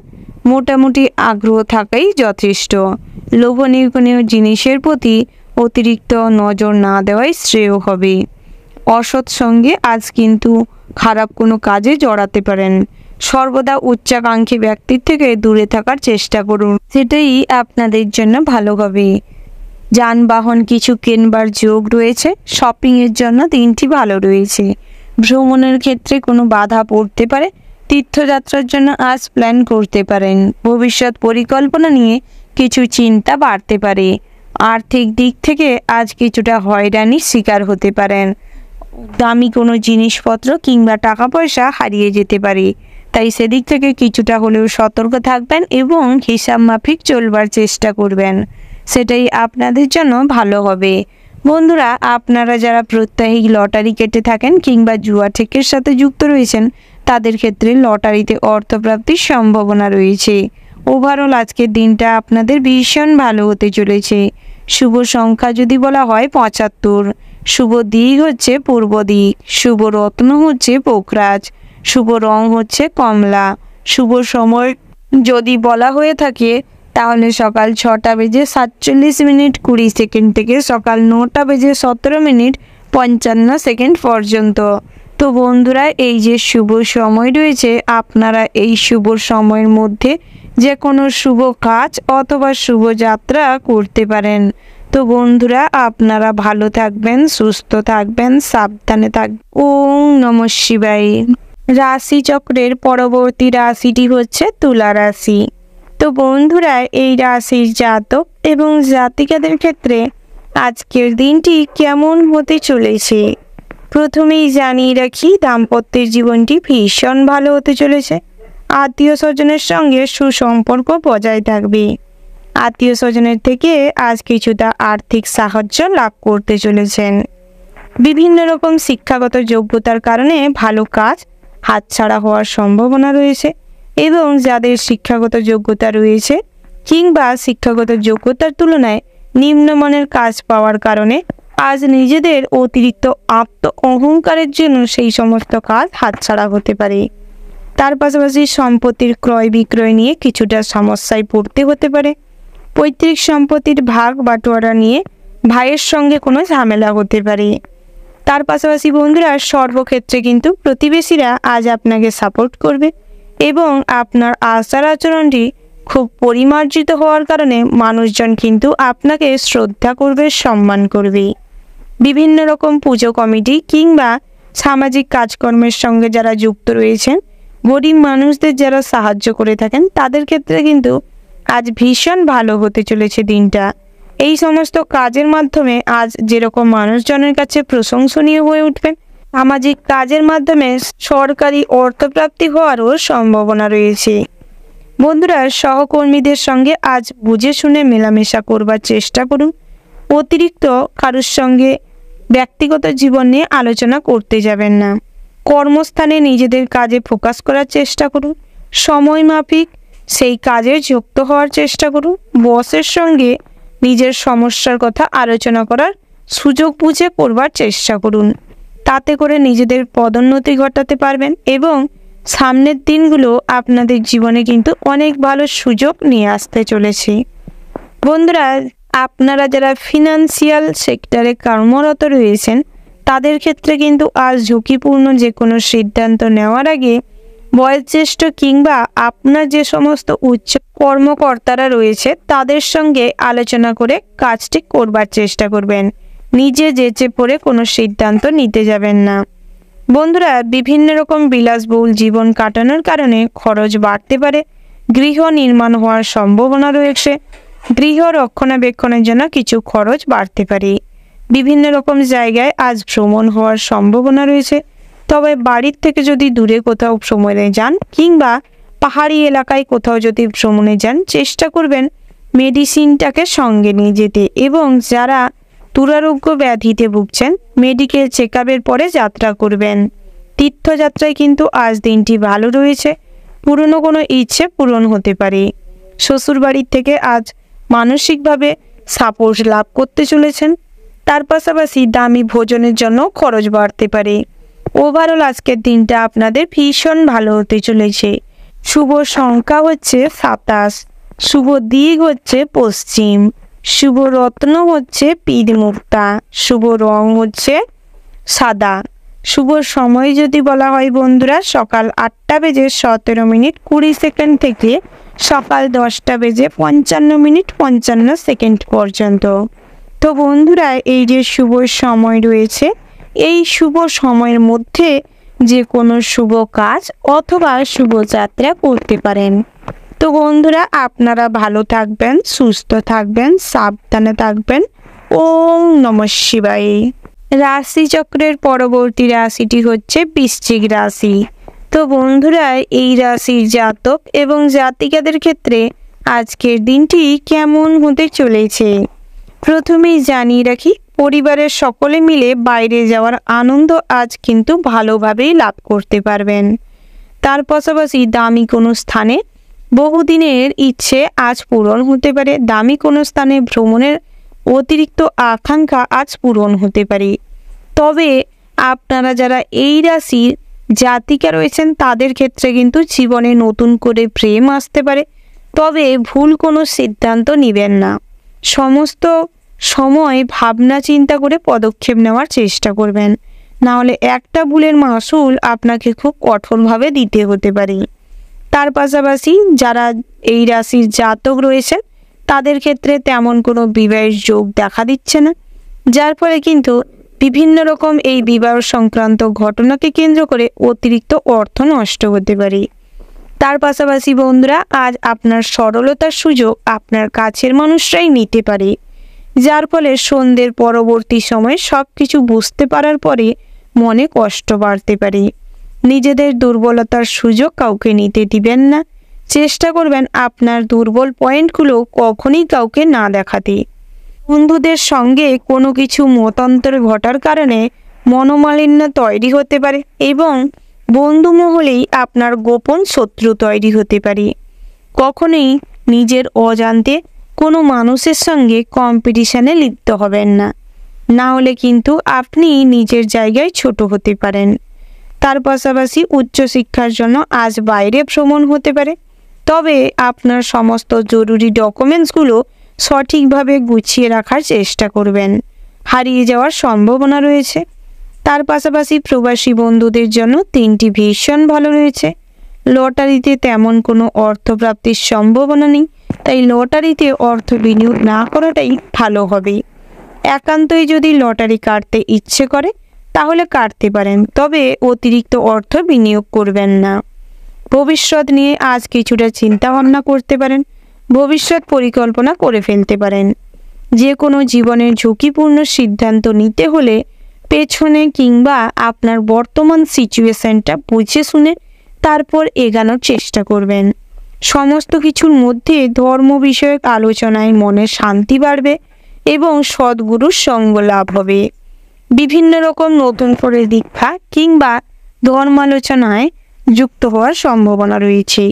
মোটামুটি আগ্রহ থাকাই যথেষ্ট। লোভনীয় কোনো জিনিসের প্রতি অতিরিক্ত নজর না দেওয়াই শ্রেয় হবে। অসৎ সঙ্গে আজ কিন্তু খারাপ কোনো কাজে জড়াতে পারেন। সর্বদা উচ্চাকাঙ্ক্ষী ব্যক্তির থেকে দূরে থাকার চেষ্টা করুন, সেটাই আপনাদের জন্য ভালো হবে। যানবাহন কিছু কেনবার যোগ রয়েছে। শপিংয়ের জন্য দিনটি ভালো রয়েছে। ভ্রমণের ক্ষেত্রে কোনো বাধা পড়তে পারে। তীর্থযাত্রার জন্য আজ প্ল্যান করতে পারেন। ভবিষ্যৎ পরিকল্পনা নিয়ে কিছু চিন্তা বাড়তে পারে। আর্থিক দিক থেকে আজ কিছুটা হয়রানির শিকার হতে পারেন। দামি কোনো জিনিসপত্র কিংবা টাকা পয়সা হারিয়ে যেতে পারে, তাই সেদিক থেকে কিছুটা হলেও সতর্ক থাকবেন এবং হিসাব মাফিক চলবার চেষ্টা করবেন, সেটাই আপনাদের জন্য ভালো হবে। বন্ধুরা, আপনারা যারা প্রত্যাহিক লটারি কেটে থাকেন কিংবা জুয়া ঠেকের সাথে যুক্ত রয়েছেন তাদের ক্ষেত্রে লটারিতে অর্থপ্রাপ্তির সম্ভাবনা রয়েছে। ওভারঅল আজকের দিনটা আপনাদের ভীষণ ভালো হতে চলেছে। শুভ সংখ্যা যদি বলা হয় 75, শুভ দিক হচ্ছে পূর্ব দিক, শুভ রত্ন হচ্ছে পোকরাজ, শুভ রং হচ্ছে কমলা, শুভ সময় যদি বলা হয়ে থাকে তাহলে সকাল 6টা বেজে 47 মিনিট 20 সেকেন্ড থেকে সকাল 9টা বেজে 17 মিনিট 55 সেকেন্ড পর্যন্ত। তো বন্ধুরা, এই যে শুভ সময় রয়েছে, আপনারা এই শুভ সময়ের মধ্যে যে কোনো শুভ কাজ অথবা শুভ যাত্রা করতে পারেন। তো বন্ধুরা, আপনারা ভালো থাকবেন, সুস্থ থাকবেন, সাবধানে থাকবেন। ওম নমঃ শিবায়। রাশিচক্রের পরবর্তী রাশিটি হচ্ছে তুলা রাশি। তো বন্ধুরা, এই রাশির জাতক এবং জাতিকাদের ক্ষেত্রে আজকের দিনটি কেমন হতে চলেছে প্রথমেই জানিয়ে রাখি, দাম্পত্যের জীবনটি ভীষণ ভালো হতে চলেছে। আত্মীয় স্বজনের সঙ্গে সুসম্পর্ক বজায় থাকবে। আত্মীয় স্বজনের থেকে আজ কিছুটা আর্থিক সাহায্য লাভ করতে চলেছেন। বিভিন্ন রকম শিক্ষাগত যোগ্যতার কারণে ভালো কাজ হাতছাড়া হওয়ার সম্ভাবনা রয়েছে এবং যাদের শিক্ষাগত যোগ্যতা রয়েছে কিংবা শিক্ষাগত যোগ্যতার তুলনায় নিম্নমানের কাজ পাওয়ার কারণে আজ নিজেদের অতিরিক্ত আত্ম অহংকারের জন্য সেই সমস্ত কাজ হাতছাড়া হতে পারে। তার পাশাপাশি সম্পত্তির ক্রয় বিক্রয় নিয়ে কিছুটা সমস্যায় পড়তে হতে পারে। পৈতৃক সম্পত্তির ভাগ বাটোয়ারা নিয়ে ভাইয়ের সঙ্গে কোনো ঝামেলা হতে পারে। তার পাশাপাশি বন্ধুরা, সর্বক্ষেত্রে কিন্তু প্রতিবেশীরা আজ আপনাকে সাপোর্ট করবে এবং আপনার আচার আচরণটি খুব পরিমার্জিত হওয়ার কারণে মানুষজন কিন্তু আপনাকে শ্রদ্ধা করবে, সম্মান করবে। বিভিন্ন রকম পুজো কমিটি কিংবা সামাজিক কাজকর্মের সঙ্গে যারা যুক্ত রয়েছেন, গরিব মানুষদের যারা সাহায্য করে থাকেন তাদের ক্ষেত্রে কিন্তু আজ ভীষণ ভালো হতে চলেছে দিনটা। এই সমস্ত কাজের মাধ্যমে আজ যেরকম মানুষজনের কাছে প্রশংসনীয় হয়ে উঠবেন, সামাজিক কাজের মাধ্যমে সরকারি অর্থপ্রাপ্তি হওয়ারও সম্ভাবনা রয়েছে। বন্ধুরা, সহকর্মীদের সঙ্গে আজ বুঝে শুনে মেলামেশা করবার চেষ্টা করুন। অতিরিক্ত কারোর সঙ্গে ব্যক্তিগত জীবন নিয়ে আলোচনা করতে যাবেন না। কর্মস্থানে নিজেদের কাজে ফোকাস করার চেষ্টা করুন। সময় মাফিক সেই কাজে যুক্ত হওয়ার চেষ্টা করুন। বসের সঙ্গে নিজের সমস্যার কথা আলোচনা করার সুযোগ বুঝে করবার চেষ্টা করুন। তাতে করে নিজেদের পদোন্নতি ঘটাতে পারবেন এবং সামনের দিনগুলো আপনাদের জীবনে কিন্তু অনেক ভালো সুযোগ নিয়ে আসতে চলেছে। বন্ধুরা, আপনারা যারা ফিনান্সিয়াল সেক্টরে কর্মরত রয়েছেন তাদের ক্ষেত্রে কিন্তু আজ ঝুঁকিপূর্ণ যে কোনো সিদ্ধান্ত নেওয়ার আগে বয়োজ্যেষ্ঠ কিংবা আপনার যে সমস্ত উচ্চ কর্মকর্তারা রয়েছে তাদের সঙ্গে আলোচনা করে কাজটি করবার চেষ্টা করবেন। নিজে যেচে পড়ে কোনো সিদ্ধান্ত নিতে যাবেন না। বন্ধুরা, বিভিন্ন রকম বিলাসবহুল জীবন কাটানোর কারণে খরচ বাড়তে পারে। গৃহ নির্মাণ হওয়ার সম্ভাবনা রয়েছে। গৃহ রক্ষণাবেক্ষণের জন্য কিছু খরচ বাড়তে পারে। বিভিন্ন রকম জায়গায় আজ ভ্রমণ হওয়ার সম্ভাবনা রয়েছে। তবে বাড়ির থেকে যদি দূরে কোথাও ভ্রমণে যান কিংবা পাহাড়ি এলাকায় কোথাও যদি ভ্রমণে যান, চেষ্টা করবেন মেডিসিনটাকে সঙ্গে নিয়ে যেতে এবং যারা দুরারোগ্য ব্যাধিতে ভুগছেন, মেডিকেল চেকআপের পরে যাত্রা করবেন। তীর্থযাত্রায় কিন্তু আজ দিনটি ভালো রয়েছে। পুরনো কোনো ইচ্ছে পূরণ হতে পারে। শ্বশুরবাড়ির থেকে আজ মানসিকভাবে সাপোর্ট লাভ করতে চলেছেন। তার পাশাপাশি দামি ভোজনের জন্য খরচ বাড়তে পারে। ওভারঅল আজকের দিনটা আপনাদের ভীষণ ভালো হতে চলেছে। শুভ সংখ্যা হচ্ছে 27, শুভ দিক হচ্ছে পশ্চিম, শুভ রত্ন হচ্ছে পীর মুক্তা, শুভ রং হচ্ছে সাদা। শুভ সময় যদি বলা হয় বন্ধুরা, সকাল 8:17:20 থেকে সকাল 10:55:55 পর্যন্ত। তো বন্ধুরা, এই যে শুভ সময় রয়েছে, এই শুভ সময়ের মধ্যে যে কোনো শুভ কাজ অথবা শুভ যাত্রা করতে পারেন। তো বন্ধুরা, আপনারা ভালো থাকবেন, সুস্থ থাকবেন, সাবধানে থাকবেন। ওম নমঃ শিবায়। রাশিচক্রের পরবর্তী রাশিটি হচ্ছে বৃশ্চিক রাশি। তো বন্ধুরা, এই রাশির জাতক এবং জাতিকাদের ক্ষেত্রে আজকের দিনটি কেমন হতে চলেছে প্রথমেই জানিয়ে রাখি, পরিবারের সকলে মিলে বাইরে যাওয়ার আনন্দ আজ কিন্তু ভালোভাবেই লাভ করতে পারবেন। তার পাশাপাশি দামি কোনো স্থানে বহুদিনের ইচ্ছে আজ পূরণ হতে পারে। দামি কোনো স্থানে ভ্রমণের অতিরিক্ত আকাঙ্ক্ষা আজ পূরণ হতে পারে। তবে আপনারা যারা এই রাশির জাতিকা রয়েছেন তাদের ক্ষেত্রে কিন্তু জীবনে নতুন করে প্রেম আসতে পারে। তবে ভুল কোনো সিদ্ধান্ত নেবেন না। সমস্ত সময় ভাবনা চিন্তা করে পদক্ষেপ নেওয়ার চেষ্টা করবেন, না হলে একটা ভুলের মাসুল আপনাকে খুব কঠোরভাবে দিতে হতে পারে। তার পাশাপাশি যারা এই রাশির জাতক রয়েছেন তাদের ক্ষেত্রে তেমন কোনো বিবাহের যোগ দেখা দিচ্ছে না, যার ফলে কিন্তু বিভিন্ন রকম এই বিবাহ সংক্রান্ত ঘটনাকে কেন্দ্র করে অতিরিক্ত অর্থ নষ্ট হতে পারে। তার পাশাপাশি বন্ধুরা, আজ আপনার সরলতার সুযোগ আপনার কাছের মানুষরাই নিতে পারে, যার ফলে সন্ধ্যের পরবর্তী সময়ে সব কিছু বুঝতে পারার পরে মনে কষ্ট বাড়তে পারে। নিজেদের দুর্বলতার সুযোগ কাউকে নিতে দিবেন না। চেষ্টা করবেন আপনার দুর্বল পয়েন্টগুলো কখনই কাউকে না দেখাতে। বন্ধুদের সঙ্গে কোনো কিছু মতান্তর ঘটার কারণে মনোমালিন্য তৈরি হতে পারে এবং বন্ধু মহলেই আপনার গোপন শত্রু তৈরি হতে পারে। কখনোই নিজের অজান্তে কোনো মানুষের সঙ্গে কম্পিটিশনে লিপ্ত হবেন না, না হলে কিন্তু আপনি নিজের জায়গায় ছোট হতে পারেন। তার পাশাপাশি উচ্চশিক্ষার জন্য আজ বাইরে ভ্রমণ হতে পারে। তবে আপনার সমস্ত জরুরি ডকুমেন্টসগুলো সঠিকভাবে গুছিয়ে রাখার চেষ্টা করবেন, হারিয়ে যাওয়ার সম্ভাবনা রয়েছে। তার পাশাপাশি প্রবাসী বন্ধুদের জন্য দিনটি ভীষণ ভালো রয়েছে। লটারিতে তেমন কোনো অর্থপ্রাপ্তির সম্ভাবনা নেই, তাই লটারিতে অর্থ বিনিয়োগ না করাটাই ভালো হবে। একান্তই যদি লটারি কাটতে ইচ্ছে করে তাহলে কাটতে পারেন, তবে অতিরিক্ত অর্থ বিনিয়োগ করবেন না। ভবিষ্যৎ নিয়ে আজ কিছুটা চিন্তা ভাবনা করতে পারেন, ভবিষ্যৎ পরিকল্পনা করে ফেলতে পারেন। যে কোনো জীবনের ঝুঁকিপূর্ণ সিদ্ধান্ত নিতে হলে পেছনে কিংবা আপনার বর্তমান সিচুয়েশনটা বুঝে শুনে তারপর এগানোর চেষ্টা করবেন। সমস্ত কিছুর মধ্যে ধর্ম বিষয়ক আলোচনায় মনে শান্তি বাড়বে এবং সদ্গুরুর সঙ্গ লাভ হবে। বিভিন্ন রকম নতুন করে দীক্ষা কিংবা ধর্মালোচনায় যুক্ত হওয়ার সম্ভাবনা রয়েছে।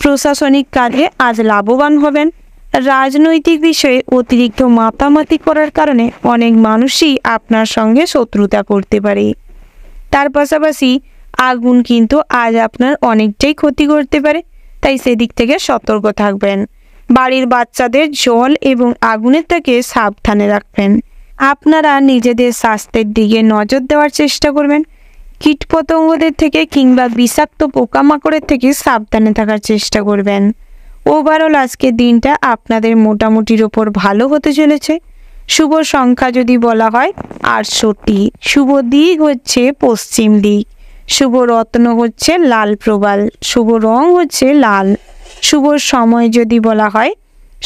প্রশাসনিক কাজে আজ লাভবান হবেন। রাজনৈতিক বিষয়ে অতিরিক্ত মাতামাতি করার কারণে অনেক মানুষই আপনার সঙ্গে শত্রুতা করতে পারে। তার পাশাপাশি আগুন কিন্তু আজ আপনার অনেকটাই ক্ষতি করতে পারে, তাই সেদিক থেকে সতর্ক থাকবেন। বাড়ির বাচ্চাদের জল এবং আগুনের থেকে সাবধানে রাখবেন। আপনারা নিজেদের স্বাস্থ্যের দিকে নজর দেওয়ার চেষ্টা করবেন। কীটপতঙ্গদের থেকে কিংবা বিষাক্ত পোকামাকড়ের থেকে সাবধানে থাকার চেষ্টা করবেন। ওভারঅল আজকের দিনটা আপনাদের মোটামুটির ওপর ভালো হতে চলেছে। শুভ সংখ্যা যদি বলা হয় 68, শুভ দিক হচ্ছে পশ্চিম দিক, শুভ রত্ন হচ্ছে লাল প্রবাল, শুভ রং হচ্ছে লাল। শুভ সময় যদি বলা হয়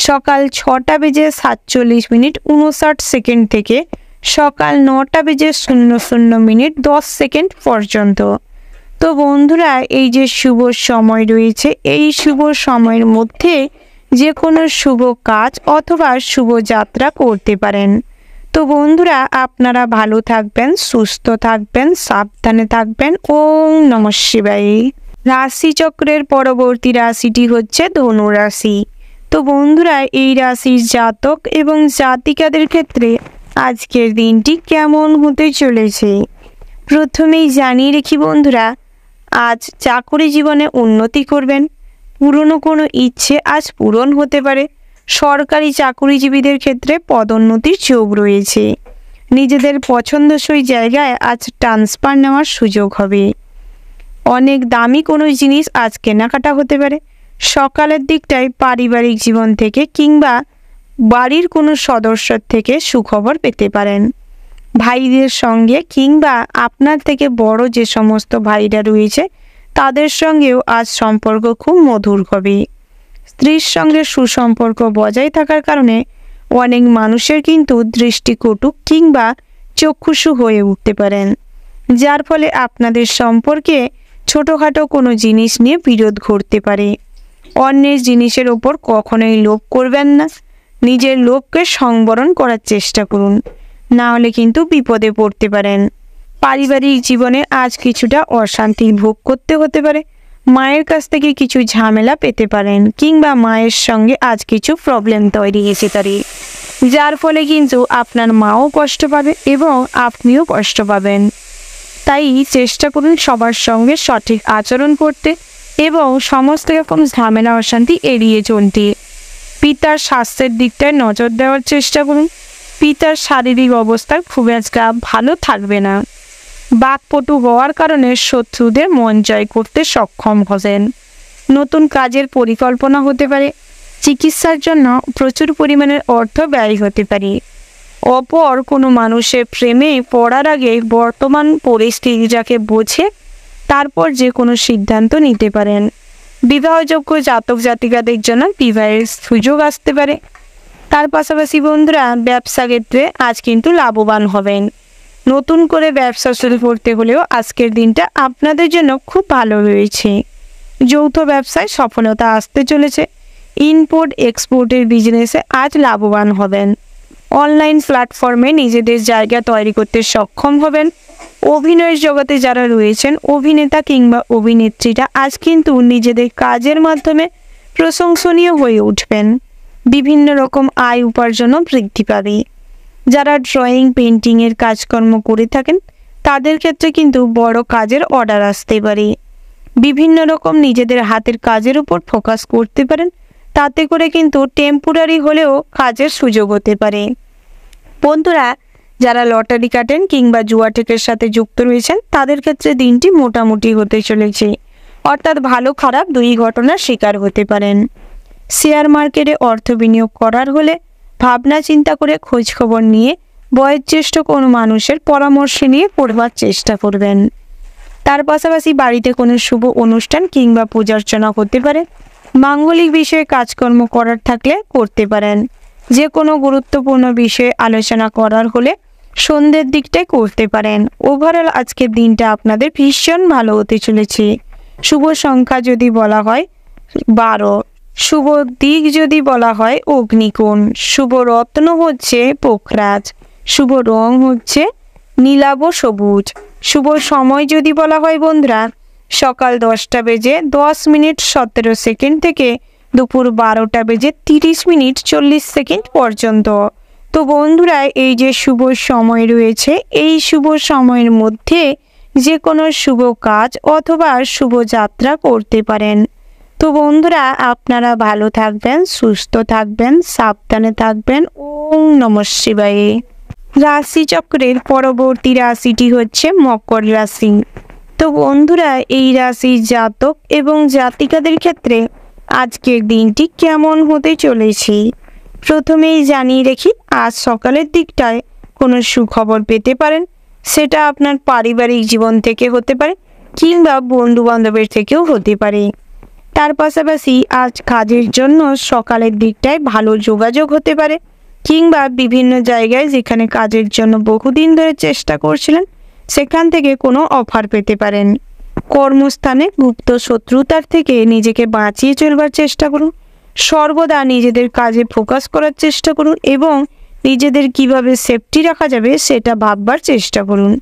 সকাল 6:47:59 থেকে সকাল 9:00:00 পর্যন্ত। তো বন্ধুরা, এই যে শুভ সময় রয়েছে, এই শুভ সময়ের মধ্যে যে কোনো শুভ কাজ অথবা শুভ যাত্রা করতে পারেন। তো বন্ধুরা, আপনারা ভালো থাকবেন, সুস্থ থাকবেন, সাবধানে থাকবেন। ওম নমঃ শিবায়। রাশিচক্রের পরবর্তী রাশিটি হচ্ছে ধনু রাশি। তো বন্ধুরা, এই রাশির জাতক এবং জাতিকাদের ক্ষেত্রে আজকের দিনটি কেমন হতে চলেছে প্রথমেই জানিয়ে রাখি বন্ধুরা, আজ চাকরি জীবনে উন্নতি করবেন। পুরনো কোনো ইচ্ছে আজ পূরণ হতে পারে। সরকারি চাকরিজীবীদের ক্ষেত্রে পদোন্নতির যোগ রয়েছে। নিজেদের পছন্দসই জায়গায় আজ ট্রান্সফার নেওয়ার সুযোগ হবে। অনেক দামি কোনো জিনিস আজ কেনাকাটা হতে পারে। সকালের দিকটায় পারিবারিক জীবন থেকে কিংবা বাড়ির কোনো সদস্যর থেকে সুখবর পেতে পারেন। ভাইদের সঙ্গে কিংবা আপনার থেকে বড় যে সমস্ত ভাইরা রয়েছে তাদের সঙ্গেও আজ সম্পর্ক খুব মধুর হবে। স্ত্রীর সঙ্গে সুসম্পর্ক বজায় থাকার কারণে অনেক মানুষের কিন্তু দৃষ্টিকটু কিংবা চক্ষুষু হয়ে উঠতে পারেন, যার ফলে আপনাদের সম্পর্কে ছোটোখাটো কোনো জিনিস নিয়ে বিরোধ ঘটতে পারে। অন্যের জিনিসের ওপর কখনোই লোভ করবেন না। নিজের লোভকে সংবরণ করার চেষ্টা করুন, না হলে কিন্তু বিপদে পড়তে পারেন। পারিবারিক জীবনে আজ কিছুটা অশান্তি ভোগ করতে হতে পারে। মায়ের কাছ থেকে কিছু ঝামেলা পেতে পারেন কিংবা মায়ের সঙ্গে আজ কিছু প্রবলেম তৈরি হয়েছে তারই, যার ফলে কিন্তু আপনার মাও কষ্ট পাবে এবং আপনিও কষ্ট পাবেন। তাই চেষ্টা করুন সবার সঙ্গে সঠিক আচরণ করতে এবং সমস্ত রকম ঝামেলা অশান্তি এড়িয়ে চলতে। পিতার স্বাস্থ্যের দিকটায় নজর দেওয়ার চেষ্টা করুন। পিতার শারীরিক অবস্থা খুব একটা ভালো থাকবে না। বাকপটু হওয়ার কারণে শত্রুদের মন জয় করতে সক্ষম হবেন। নতুন কাজের পরিকল্পনা হতে পারে। চিকিৎসার জন্য প্রচুর পরিমাণের অর্থ ব্যয় হতে পারে। অপর কোনো মানুষের প্রেমে পড়ার আগে বর্তমান পরিস্থিতিটাকে বোঝে তারপর যে কোনো সিদ্ধান্ত নিতে পারেন। বিবাহযোগ্য জাতক জাতিকাদের জন্য বিবাহের সুযোগ আসতে পারে। তার পাশাপাশি বন্ধুরা, ব্যবসা ক্ষেত্রে আজ কিন্তু লাভবান হবেন। নতুন করে ব্যবসা শুরু করতে হলেও আজকের দিনটা আপনাদের জন্য খুব ভালো রয়েছে। যৌথ ব্যবসায় সফলতা আসতে চলেছে। ইম্পোর্ট এক্সপোর্টের বিজনেসে আজ লাভবান হবেন। অনলাইন প্ল্যাটফর্মে নিজেদের জায়গা তৈরি করতে সক্ষম হবেন। অভিনয়ের জগতে যারা রয়েছেন, অভিনেতা কিংবা অভিনেত্রীরা আজ কিন্তু নিজেদের কাজের মাধ্যমে প্রশংসনীয় হয়ে উঠবেন। বিভিন্ন রকম আয় উপার্জনও বৃদ্ধি পাবে। যারা ড্রয়িং পেন্টিংয়ের কাজকর্ম করে থাকেন তাদের ক্ষেত্রে কিন্তু বড় কাজের অর্ডার আসতে পারে। বিভিন্ন রকম নিজেদের হাতের কাজের উপর ফোকাস করতে পারেন। তাতে করে কিন্তু টেম্পোরারি হলেও কাজের সুযোগ হতে পারে। বন্ধুরা, যারা লটারি কাটেন কিংবা জুয়া টেকের সাথে যুক্ত রয়েছেন তাদের ক্ষেত্রে দিনটি মোটামুটি হতে চলেছে, অর্থাৎ ভালো খারাপ দুই ঘটনার শিকার হতে পারেন। শেয়ার মার্কেটে অর্থ বিনিয়োগ করার হলে ভাবনা চিন্তা করে খোঁজখবর নিয়ে বয়োজ্যেষ্ঠ কোনো মানুষের পরামর্শ নিয়ে পড়বার চেষ্টা করবেন। তার পাশাপাশি বাড়িতে কোনো শুভ অনুষ্ঠান কিংবা পূজার্চনা হতে পারে। মাঙ্গলিক বিষয়ে কাজকর্ম করার থাকলে করতে পারেন। যে কোনো গুরুত্বপূর্ণ বিষয়ে আলোচনা করার হলে সন্ধ্যের দিকটায় করতে পারেন। ওভারঅল আজকের দিনটা আপনাদের ভীষণ ভালো হতে চলেছে। শুভ সংখ্যা যদি বলা হয় 12, শুভ দিক যদি বলা হয় অগ্নিকোণ, শুভ রত্ন হচ্ছে পোখরাজ, শুভ রং হচ্ছে নীলাভ সবুজ, শুভ সময় যদি বলা হয় বন্ধুরা সকাল 10টা বেজে 10 মিনিট 17 সেকেন্ড থেকে দুপুর 12টা বেজে 30 মিনিট 40 সেকেন্ড পর্যন্ত। তো বন্ধুরা, এই যে শুভ সময় রয়েছে এই শুভ সময়ের মধ্যে যে কোনো শুভ কাজ অথবা শুভ যাত্রা করতে পারেন। তো বন্ধুরা, আপনারা ভালো থাকবেন, সুস্থ থাকবেন, সাবধানে থাকবেন। ওম নমঃ শিবায়। রাশিচক্রের পরবর্তী রাশিটি হচ্ছে মকর রাশি। তো বন্ধুরা, এই রাশির জাতক এবং জাতিকাদের ক্ষেত্রে আজকের দিনটি কেমন হতে চলেছে প্রথমেই জানিয়ে রাখি, আজ সকালের দিকটায় কোনো সুখবর পেতে পারেন। সেটা আপনার পারিবারিক জীবন থেকে হতে পারে কিংবা বন্ধু বান্ধবের থেকেও হতে পারে। তার পাশাপাশি আজ কাজের জন্য সকালের দিকটায় ভালো যোগাযোগ হতে পারে কিংবা বিভিন্ন জায়গায় যেখানে কাজের জন্য বহুদিন ধরে চেষ্টা করছিলেন সেখান থেকে কোনো অফার পেতে পারেন। কর্মস্থানে গুপ্ত শত্রুতার থেকে নিজেকে বাঁচিয়ে চলবার চেষ্টা করুন। সর্বদা নিজেদের কাজে ফোকাস করার চেষ্টা করুন এবং নিজেদের কিভাবে সেফটি রাখা যাবে সেটা ভাববার চেষ্টা করুন।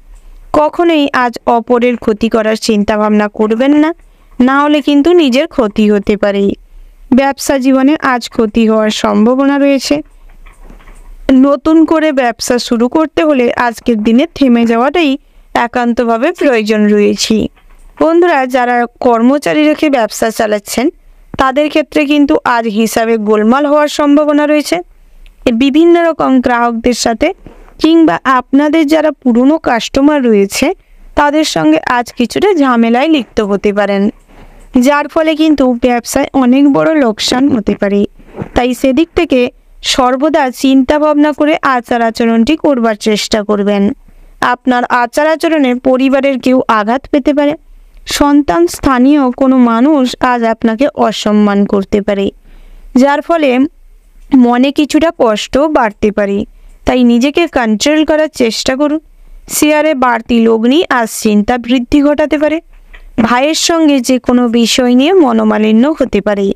কখনোই আজ অপরের ক্ষতি করার চিন্তা ভাবনা করবেন না, না হলে কিন্তু নিজের ক্ষতি হতে পারে। ব্যবসা জীবনে আজ ক্ষতি হওয়ার সম্ভাবনা রয়েছে। নতুন করে ব্যবসা শুরু করতে হলে আজকের দিনে থেমে যাওয়াটাই একান্তভাবে প্রয়োজন রয়েছে। বন্ধুরা, যারা কর্মচারী রেখে ব্যবসা চালাচ্ছেন তাদের ক্ষেত্রে কিন্তু আজ হিসাবে গোলমাল হওয়ার সম্ভাবনা রয়েছে। বিভিন্ন রকম গ্রাহকদের সাথে কিংবা আপনাদের যারা পুরনো কাস্টমার রয়েছে তাদের সঙ্গে আজ কিছুটা ঝামেলায় লিপ্ত হতে পারেন, যার ফলে কিন্তু ব্যবসায় অনেক বড় লোকসান হতে পারে। তাই সেদিক থেকে সর্বদা চিন্তা ভাবনা করে আচার আচরণটি করবার চেষ্টা করবেন। আপনার আচার আচরণে পরিবারের কেউ আঘাত পেতে পারে। সন্তান স্থানীয় কোনো মানুষ আজ আপনাকে অসম্মান করতে পারে, যার ফলে মনে কিছুটা কষ্ট বাড়তে পারে। তাই নিজেকে কন্ট্রোল করার চেষ্টা করুন। শেয়ারে বাড়তি লগ্নি আজ চিন্তা বৃদ্ধি ঘটাতে পারে। ভাইয়ের সঙ্গে যে কোনো বিষয় নিয়ে মনোমালিন্য হতে পারে।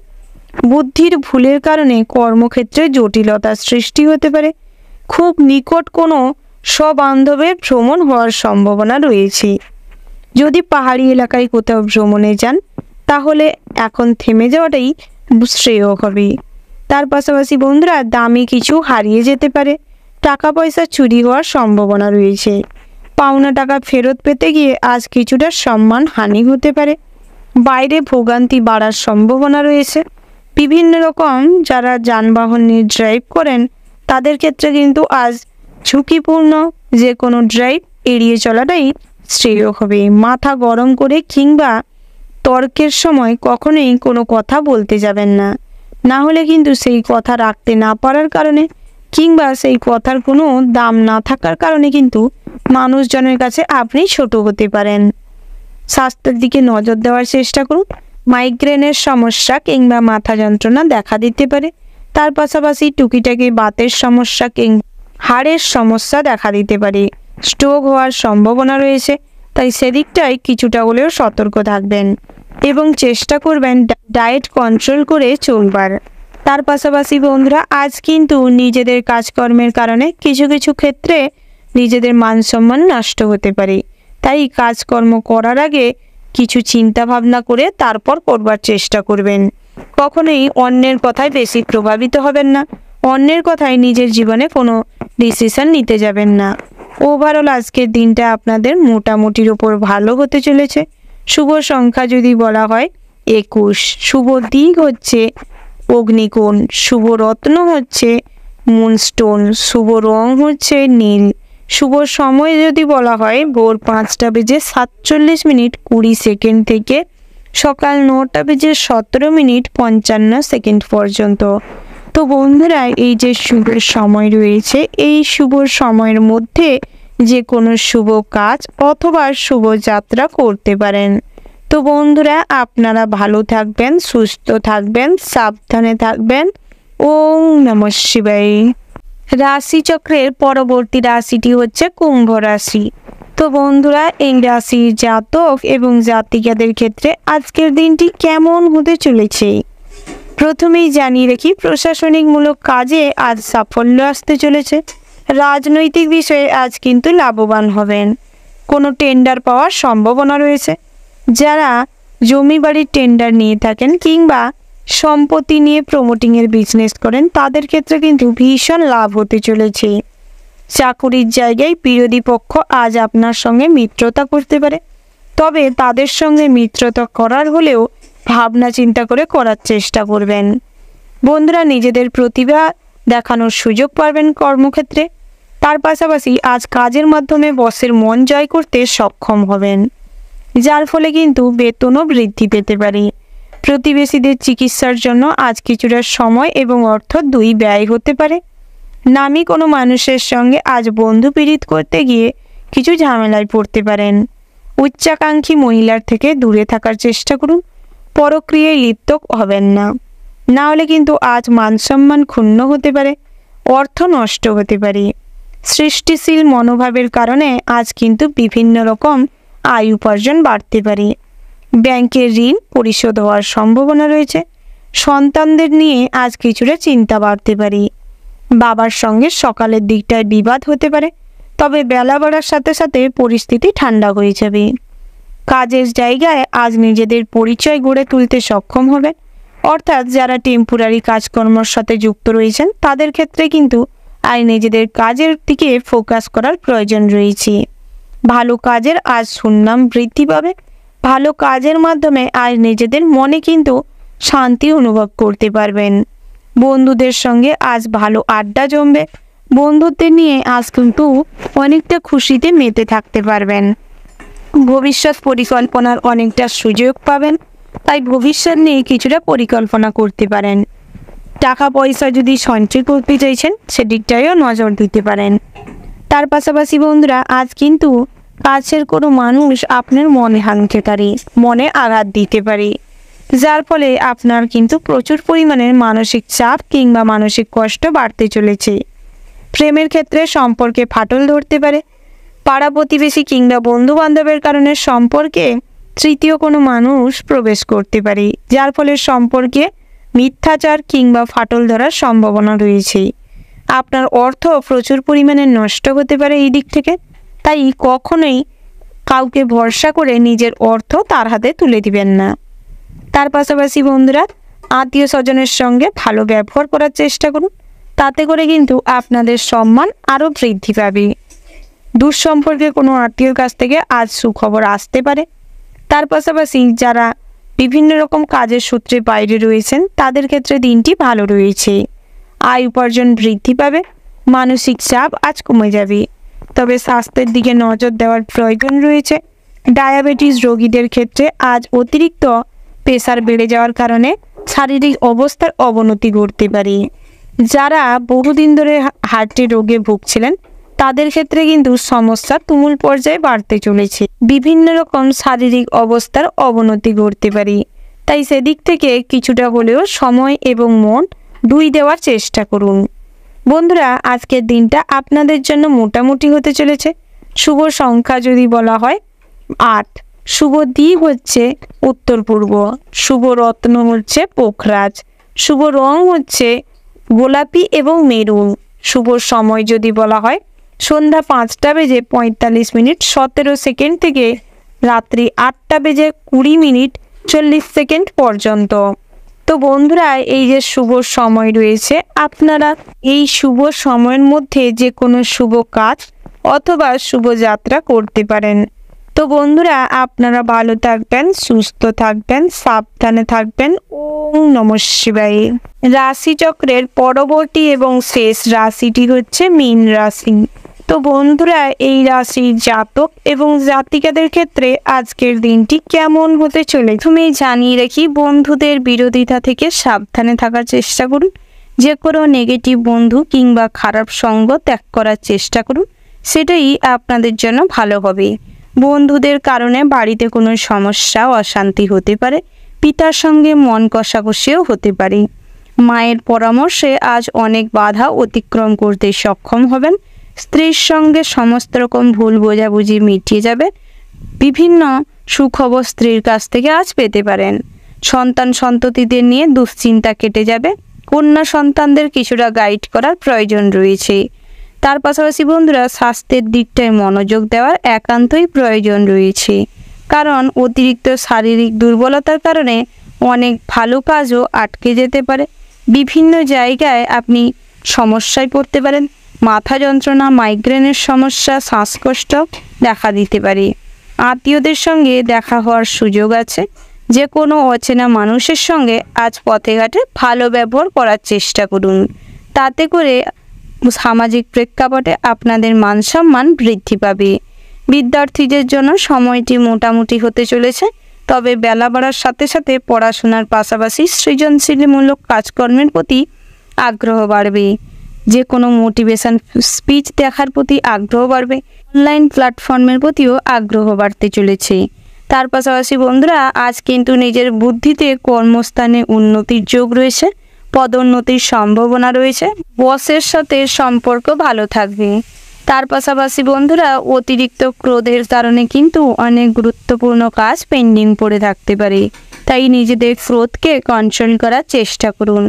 বুদ্ধির ভুলের কারণে কর্মক্ষেত্রে জটিলতার সৃষ্টি হতে পারে। খুব নিকট কোনো স্ববান্ধবের ভ্রমণ হওয়ার সম্ভাবনা রয়েছে। যদি পাহাড়ি এলাকায় কোথাও ভ্রমণে যান তাহলে এখন থেমে যাওয়াটাই শ্রেয় হবে। তার পাশাপাশি বন্ধুরা, দামি কিছু হারিয়ে যেতে পারে। টাকা পয়সা চুরি হওয়ার সম্ভাবনা রয়েছে। পাওনা টাকা ফেরত পেতে গিয়ে আজ কিছুটা সম্মান হানি হতে পারে। বাইরে ভোগান্তি বাড়ার সম্ভাবনা রয়েছে। বিভিন্ন রকম যারা যানবাহন নিয়ে ড্রাইভ করেন তাদের ক্ষেত্রে কিন্তু আজ ঝুঁকিপূর্ণ যে কোনো ড্রাইভ এড়িয়ে চলাটাই শ্রেয় হবে। মাথা গরম করে কিংবা তর্কের সময় কখনোই কোনো কথা বলতে যাবেন না, না হলে কিন্তু সেই কথা রাখতে না পারার কারণে কিংবা সেই কথার কোনো দাম না থাকার কারণে কিন্তু মানুষজনের কাছে আপনি ছোট হতে পারেন। স্বাস্থ্যের দিকে নজর দেওয়ার চেষ্টা করুন। মাইগ্রেনের সমস্যা কিংবা মাথা যন্ত্রণা দেখা দিতে পারে। তার পাশাপাশি টুকিটাকি বাতের সমস্যা কিংবা হাড়ের সমস্যা দেখা দিতে পারে। স্ট্রোক হওয়ার সম্ভাবনা রয়েছে। তাই সেদিকটাই কিছুটা হলেও সতর্ক থাকবেন এবং চেষ্টা করবেন ডায়েট কন্ট্রোল করে চলবার। তার পাশাপাশি বন্ধুরা, আজ কিন্তু নিজেদের কাজকর্মের কারণে কিছু কিছু ক্ষেত্রে নিজেদের মান সম্মান নষ্ট হতে পারে। তাই কাজকর্ম করার আগে কিছু চিন্তা ভাবনা করে তারপর করবার চেষ্টা করবেন। কখনোই অন্যের কথায় বেশি প্রভাবিত হবেন না। অন্যের কথায় নিজের জীবনে কোনো ডিসিশন নিতে যাবেন না। ওভারঅল আজকের দিনটা আপনাদের মোটামুটির ওপর ভালো হতে চলেছে। শুভ সংখ্যা যদি বলা হয় 21, শুভ দিক হচ্ছে অগ্নিকোণ, শুভ রত্ন হচ্ছে মুনস্টোন, শুভ রং হচ্ছে নীল, শুভ সময় যদি বলা হয় ভোর 5:47:20 থেকে সকাল 9:17:55 পর্যন্ত। তো বন্ধুরা, এই যে শুভ সময় রয়েছে এই শুভ সময়ের মধ্যে যে কোনো শুভ কাজ অথবা শুভ যাত্রা করতে পারেন। তো বন্ধুরা, আপনারা ভালো থাকবেন, সুস্থ থাকবেন, সাবধানে থাকবেন। ওম নমঃ শিবায়। রাশিচক্রের পরবর্তী রাশিটি হচ্ছে কুম্ভ রাশি। তো বন্ধুরা, এই রাশির জাতক এবং জাতিকাদের ক্ষেত্রে আজকের দিনটি কেমন হতে চলেছে প্রথমেই জানিয়ে রাখি, প্রশাসনিকমূলক কাজে আজ সাফল্য আসতে চলেছে। রাজনৈতিক বিষয়ে আজ কিন্তু লাভবান হবেন। কোনো টেন্ডার পাওয়ার সম্ভাবনা রয়েছে। যারা জমি বাড়ির টেন্ডার নিয়ে থাকেন কিংবা সম্পত্তি নিয়ে প্রমোটিংয়ের বিজনেস করেন তাদের ক্ষেত্রে কিন্তু ভীষণ লাভ হতে চলেছে। চাকুরির জায়গায় বিরোধী পক্ষ আজ আপনার সঙ্গে মিত্রতা করতে পারে, তবে তাদের সঙ্গে মিত্রতা করার হলেও ভাবনা চিন্তা করে করার চেষ্টা করবেন। বন্ধুরা, নিজেদের প্রতিভা দেখানোর সুযোগ পাবেন কর্মক্ষেত্রে। তার পাশাপাশি আজ কাজের মাধ্যমে বসের মন জয় করতে সক্ষম হবেন, যার ফলে কিন্তু বেতনও বৃদ্ধি পেতে পারে। প্রতিবেশীদের চিকিৎসার জন্য আজ কিছুটা সময় এবং অর্থ দুই ব্যয় হতে পারে। নামী কোনো মানুষের সঙ্গে আজ বন্ধু পীড়িত করতে গিয়ে কিছু ঝামেলায় পড়তে পারেন। উচ্চাকাঙ্ক্ষী মহিলার থেকে দূরে থাকার চেষ্টা করুন। পরক্রিয়ায় লিপ্ত হবেন না, না হলে কিন্তু আজ মানসম্মান ক্ষুণ্ণ হতে পারে, অর্থ নষ্ট হতে পারে। সৃষ্টিশীল মনোভাবের কারণে আজ কিন্তু বিভিন্ন রকম আয় উপার্জন বাড়তে পারে। ব্যাংকের ঋণ পরিশোধ হওয়ার সম্ভাবনা রয়েছে। সন্তানদের নিয়ে আজ কিছুটা চিন্তা বাড়তে পারে। বাবার সঙ্গে সকালের দিকটায় বিবাদ হতে পারে, তবে বেলা বাড়ার সাথে সাথে পরিস্থিতি ঠান্ডা হয়ে যাবে। কাজের জায়গায় আজ নিজেদের পরিচয় গড়ে তুলতে সক্ষম হবে, অর্থাৎ যারা টেম্পোরারি কাজকর্মের সাথে যুক্ত রয়েছেন তাদের ক্ষেত্রে কিন্তু আজ নিজেদের কাজের দিকে ফোকাস করার প্রয়োজন রয়েছে। ভালো কাজের আজ সুনাম বৃদ্ধি পাবে। ভালো কাজের মাধ্যমে আজ নিজেদের মনে কিন্তু শান্তি অনুভব করতে পারবেন। বন্ধুদের সঙ্গে আজ ভালো আড্ডা জমবে। বন্ধুদের নিয়ে আজ কিন্তু অনেকটা খুশিতে মেতে থাকতে পারবেন। ভবিষ্যৎ পরিকল্পনার অনেকটা সুযোগ পাবেন, তাই ভবিষ্যৎ নিয়ে কিছুটা পরিকল্পনা করতে পারেন। টাকা পয়সা যদি সঞ্চয় করতে চাইছেন সেদিকটায়ও নজর দিতে পারেন। তার পাশাপাশি বন্ধুরা, আজ কিন্তু কাছের কোনো মানুষ আপনার মনে ভাঙতে পারে, মনে আঘাত দিতে পারে, যার ফলে আপনার কিন্তু প্রচুর পরিমাণের মানসিক চাপ কিংবা মানসিক কষ্ট বাড়তে চলেছে। প্রেমের ক্ষেত্রে সম্পর্কে ফাটল ধরতে পারে। পাড়া প্রতিবেশী কিংবা বন্ধু বান্ধবের কারণে সম্পর্কে তৃতীয় কোনো মানুষ প্রবেশ করতে পারে, যার ফলে সম্পর্কে মিথ্যাচার কিংবা ফাটল ধরার সম্ভাবনা রয়েছে। আপনার অর্থ প্রচুর পরিমাণে নষ্ট হতে পারে এই দিক থেকে, তাই কখনোই কাউকে ভরসা করে নিজের অর্থ তার হাতে তুলে দিবেন না। তার পাশাপাশি বন্ধুরা, আত্মীয় স্বজনের সঙ্গে ভালো ব্যবহার করার চেষ্টা করুন, তাতে করে কিন্তু আপনাদের সম্মান আরও বৃদ্ধি পাবে। দূর সম্পর্কে কোনো আত্মীয়র কাছ থেকে আজ সুখবর আসতে পারে। তার পাশাপাশি যারা বিভিন্ন রকম কাজের সূত্রে বাইরে রয়েছেন তাদের ক্ষেত্রে দিনটি ভালো রয়েছে। আয় উপার্জন বৃদ্ধি পাবে, মানসিক চাপ আজ কমে যাবে। তবে স্বাস্থ্যের দিকে নজর দেওয়ার প্রয়োজন রয়েছে। ডায়াবেটিস রোগীদের ক্ষেত্রে আজ অতিরিক্ত প্রেসার বেড়ে যাওয়ার কারণে শারীরিক অবস্থার অবনতি ঘটতে পারে। যারা বহুদিন ধরে হার্টের রোগে ভুগছিলেন তাদের ক্ষেত্রে কিন্তু সমস্যা তুমুল পর্যায়ে বাড়তে চলেছে। বিভিন্ন রকম শারীরিক অবস্থার অবনতি ঘটতে পারে, তাই সেদিক থেকে কিছুটা হলেও সময় এবং মন দুই দেওয়ার চেষ্টা করুন। বন্ধুরা, আজকের দিনটা আপনাদের জন্য মোটামুটি হতে চলেছে। শুভ সংখ্যা যদি বলা হয় 8, শুভ দিক হচ্ছে উত্তর পূর্ব, শুভ রত্ন হচ্ছে পোখরাজ, শুভ রং হচ্ছে গোলাপি এবং মেরুন। শুভ সময় যদি বলা হয় সন্ধ্যা 5:45:17 থেকে রাত্রি 8:20:40 পর্যন্ত। তো বন্ধুরা, এই যে শুভ সময় রয়েছে, আপনারা এই শুভ সময়ের মধ্যে যে কোনো শুভ কাজ অথবা শুভ যাত্রা করতে পারেন। তো বন্ধুরা, আপনারা ভালো থাকবেন, সুস্থ থাকবেন, সাবধানে থাকবেন। ওম নমঃ শিবায়। রাশিচক্রের পরবর্তী এবং শেষ রাশিটি হচ্ছে মীন রাশি। তো বন্ধুরা, এই রাশির জাতক এবং জাতিকাদের ক্ষেত্রে আজকের দিনটি কেমন হতে চলে তুমি জানিয়ে রাখি, বন্ধুদের বিরোধিতা থেকে সাবধানে থাকার চেষ্টা করুন। যে কোনো নেগেটিভ বন্ধু কিংবা খারাপ সঙ্গ ত্যাগ করার চেষ্টা করুন, সেটাই আপনাদের জন্য ভালো হবে। বন্ধুদের কারণে বাড়িতে কোনো সমস্যা অশান্তি হতে পারে, পিতার সঙ্গে মন কষাকষিও হতে পারে। মায়ের পরামর্শে আজ অনেক বাধা অতিক্রম করতে সক্ষম হবেন। স্ত্রীর সঙ্গে সমস্ত রকম ভুল বোঝাবুঝি মিটিয়ে যাবে। বিভিন্ন সুখবর স্ত্রীর কাছ থেকে আজ পেতে পারেন। সন্তান সন্ততিদের নিয়ে দুশ্চিন্তা কেটে যাবে। কন্যা সন্তানদের কিছুটা গাইড করার প্রয়োজন রয়েছে। তার পাশাপাশি বন্ধুরা, স্বাস্থ্যের দিকটায় মনোযোগ দেওয়ার একান্তই প্রয়োজন রয়েছে, কারণ অতিরিক্ত শারীরিক দুর্বলতার কারণে অনেক ভালো কাজও আটকে যেতে পারে। বিভিন্ন জায়গায় আপনি সমস্যায় পড়তে পারেন। মাথা যন্ত্রণা, মাইগ্রেনের সমস্যা, শ্বাসকষ্ট দেখা দিতে পারে। আত্মীয়দের সঙ্গে দেখা হওয়ার সুযোগ আছে। যে কোনো অচেনা মানুষের সঙ্গে আজ পথে ঘাটে ভালো ব্যবহার করার চেষ্টা করুন, তাতে করে সামাজিক প্রেক্ষাপটে আপনাদের মান সম্মান বৃদ্ধি পাবে। বিদ্যার্থীদের জন্য সময়টি মোটামুটি হতে চলেছে, তবে বেলা বাড়ার সাথে সাথে পড়াশোনার পাশাপাশি সৃজনশীলমূলক কাজকর্মের প্রতি আগ্রহ বাড়বে। যে কোনো মোটিভেশন স্পিচ দেখার প্রতি আগ্রহ বাড়বে। অনলাইন প্ল্যাটফর্মের প্রতিও আগ্রহ বাড়তে চলেছে। তার পাশাপাশি বন্ধুরা, আজ কিন্তু নিজের বুদ্ধিতে কর্মস্থানে উন্নতির যোগ রয়েছে। পদোন্নতির সম্ভাবনা রয়েছে। বসের সাথে সম্পর্ক ভালো থাকবে। তার পাশাপাশি বন্ধুরা, অতিরিক্ত ক্রোধের কারণে কিন্তু অনেক গুরুত্বপূর্ণ কাজ পেন্ডিং পড়ে থাকতে পারে, তাই নিজেদের ক্রোধকে কন্ট্রোল করার চেষ্টা করুন।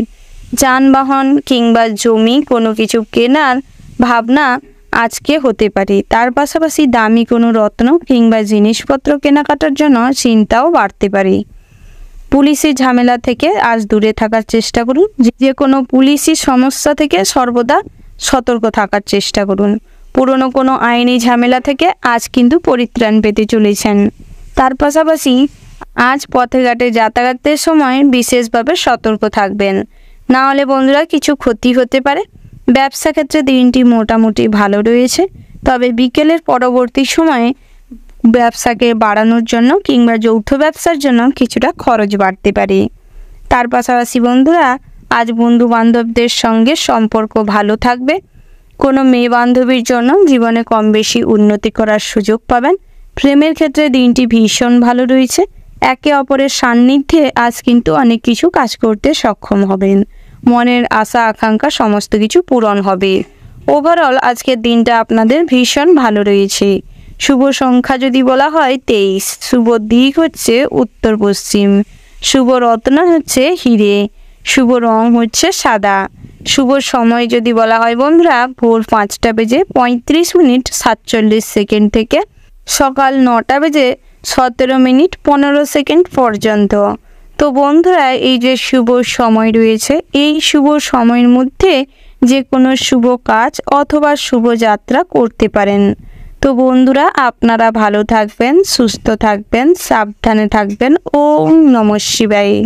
যানবাহন কিংবা জমি কোনো কিছু কেনার ভাবনা আজকে হতে পারে। তার পাশাপাশি দামি কোনো রত্ন কিংবা জিনিসপত্র কেনাকাটার জন্য চিন্তাও বাড়তে পারে। পুলিশি ঝামেলা থেকে আজ দূরে থাকার চেষ্টা করুন। যে কোনো পুলিশি সমস্যা থেকে সর্বদা সতর্ক থাকার চেষ্টা করুন। পুরনো কোনো আইনি ঝামেলা থেকে আজ কিন্তু পরিত্রাণ পেতে চলেছেন। তার পাশাপাশি আজ পথে ঘাটে যাতায়াতের সময় বিশেষভাবে সতর্ক থাকবেন, না হলে বন্ধুরা কিছু ক্ষতি হতে পারে। ব্যবসা ক্ষেত্রে দিনটি মোটামুটি ভালো রয়েছে, তবে বিকেলের পরবর্তী সময়ে ব্যবসাকে বাড়ানোর জন্য কিংবা যৌথ ব্যবসার জন্য কিছুটা খরচ বাড়তে পারে। তার পাশাপাশি বন্ধুরা আজ বন্ধু বান্ধবদের সঙ্গে সম্পর্ক ভালো থাকবে। কোনো মেয়ে বান্ধবীর জন্য জীবনে কম বেশি উন্নতি করার সুযোগ পাবেন। প্রেমের ক্ষেত্রে দিনটি ভীষণ ভালো রয়েছে। একে অপরের সান্নিধ্যে আজ কিন্তু অনেক কিছু কাজ করতে সক্ষম হবেন। মনের আশা আকাঙ্ক্ষা সমস্ত কিছু পূরণ হবে। ওভারঅল আজকের দিনটা আপনাদের ভীষণ ভালো রয়েছে। শুভ সংখ্যা যদি বলা হয় 23, শুভ দিক হচ্ছে উত্তর পশ্চিম, শুভ রত্ন হচ্ছে হিরে, শুভ রং হচ্ছে সাদা। শুভ সময় যদি বলা হয় বন্ধুরা ভোর 5:35 থেকে সকাল 9:17 পর্যন্ত। তো বন্ধুরা এই যে শুভ সময় রয়েছে, এই শুভ সময়ের মধ্যে যে কোনো শুভ কাজ অথবা শুভ যাত্রা করতে পারেন। তো বন্ধুরা আপনারা ভালো থাকবেন, সুস্থ থাকবেন, সাবধানে থাকবেন। ওম নমঃ শিবায়।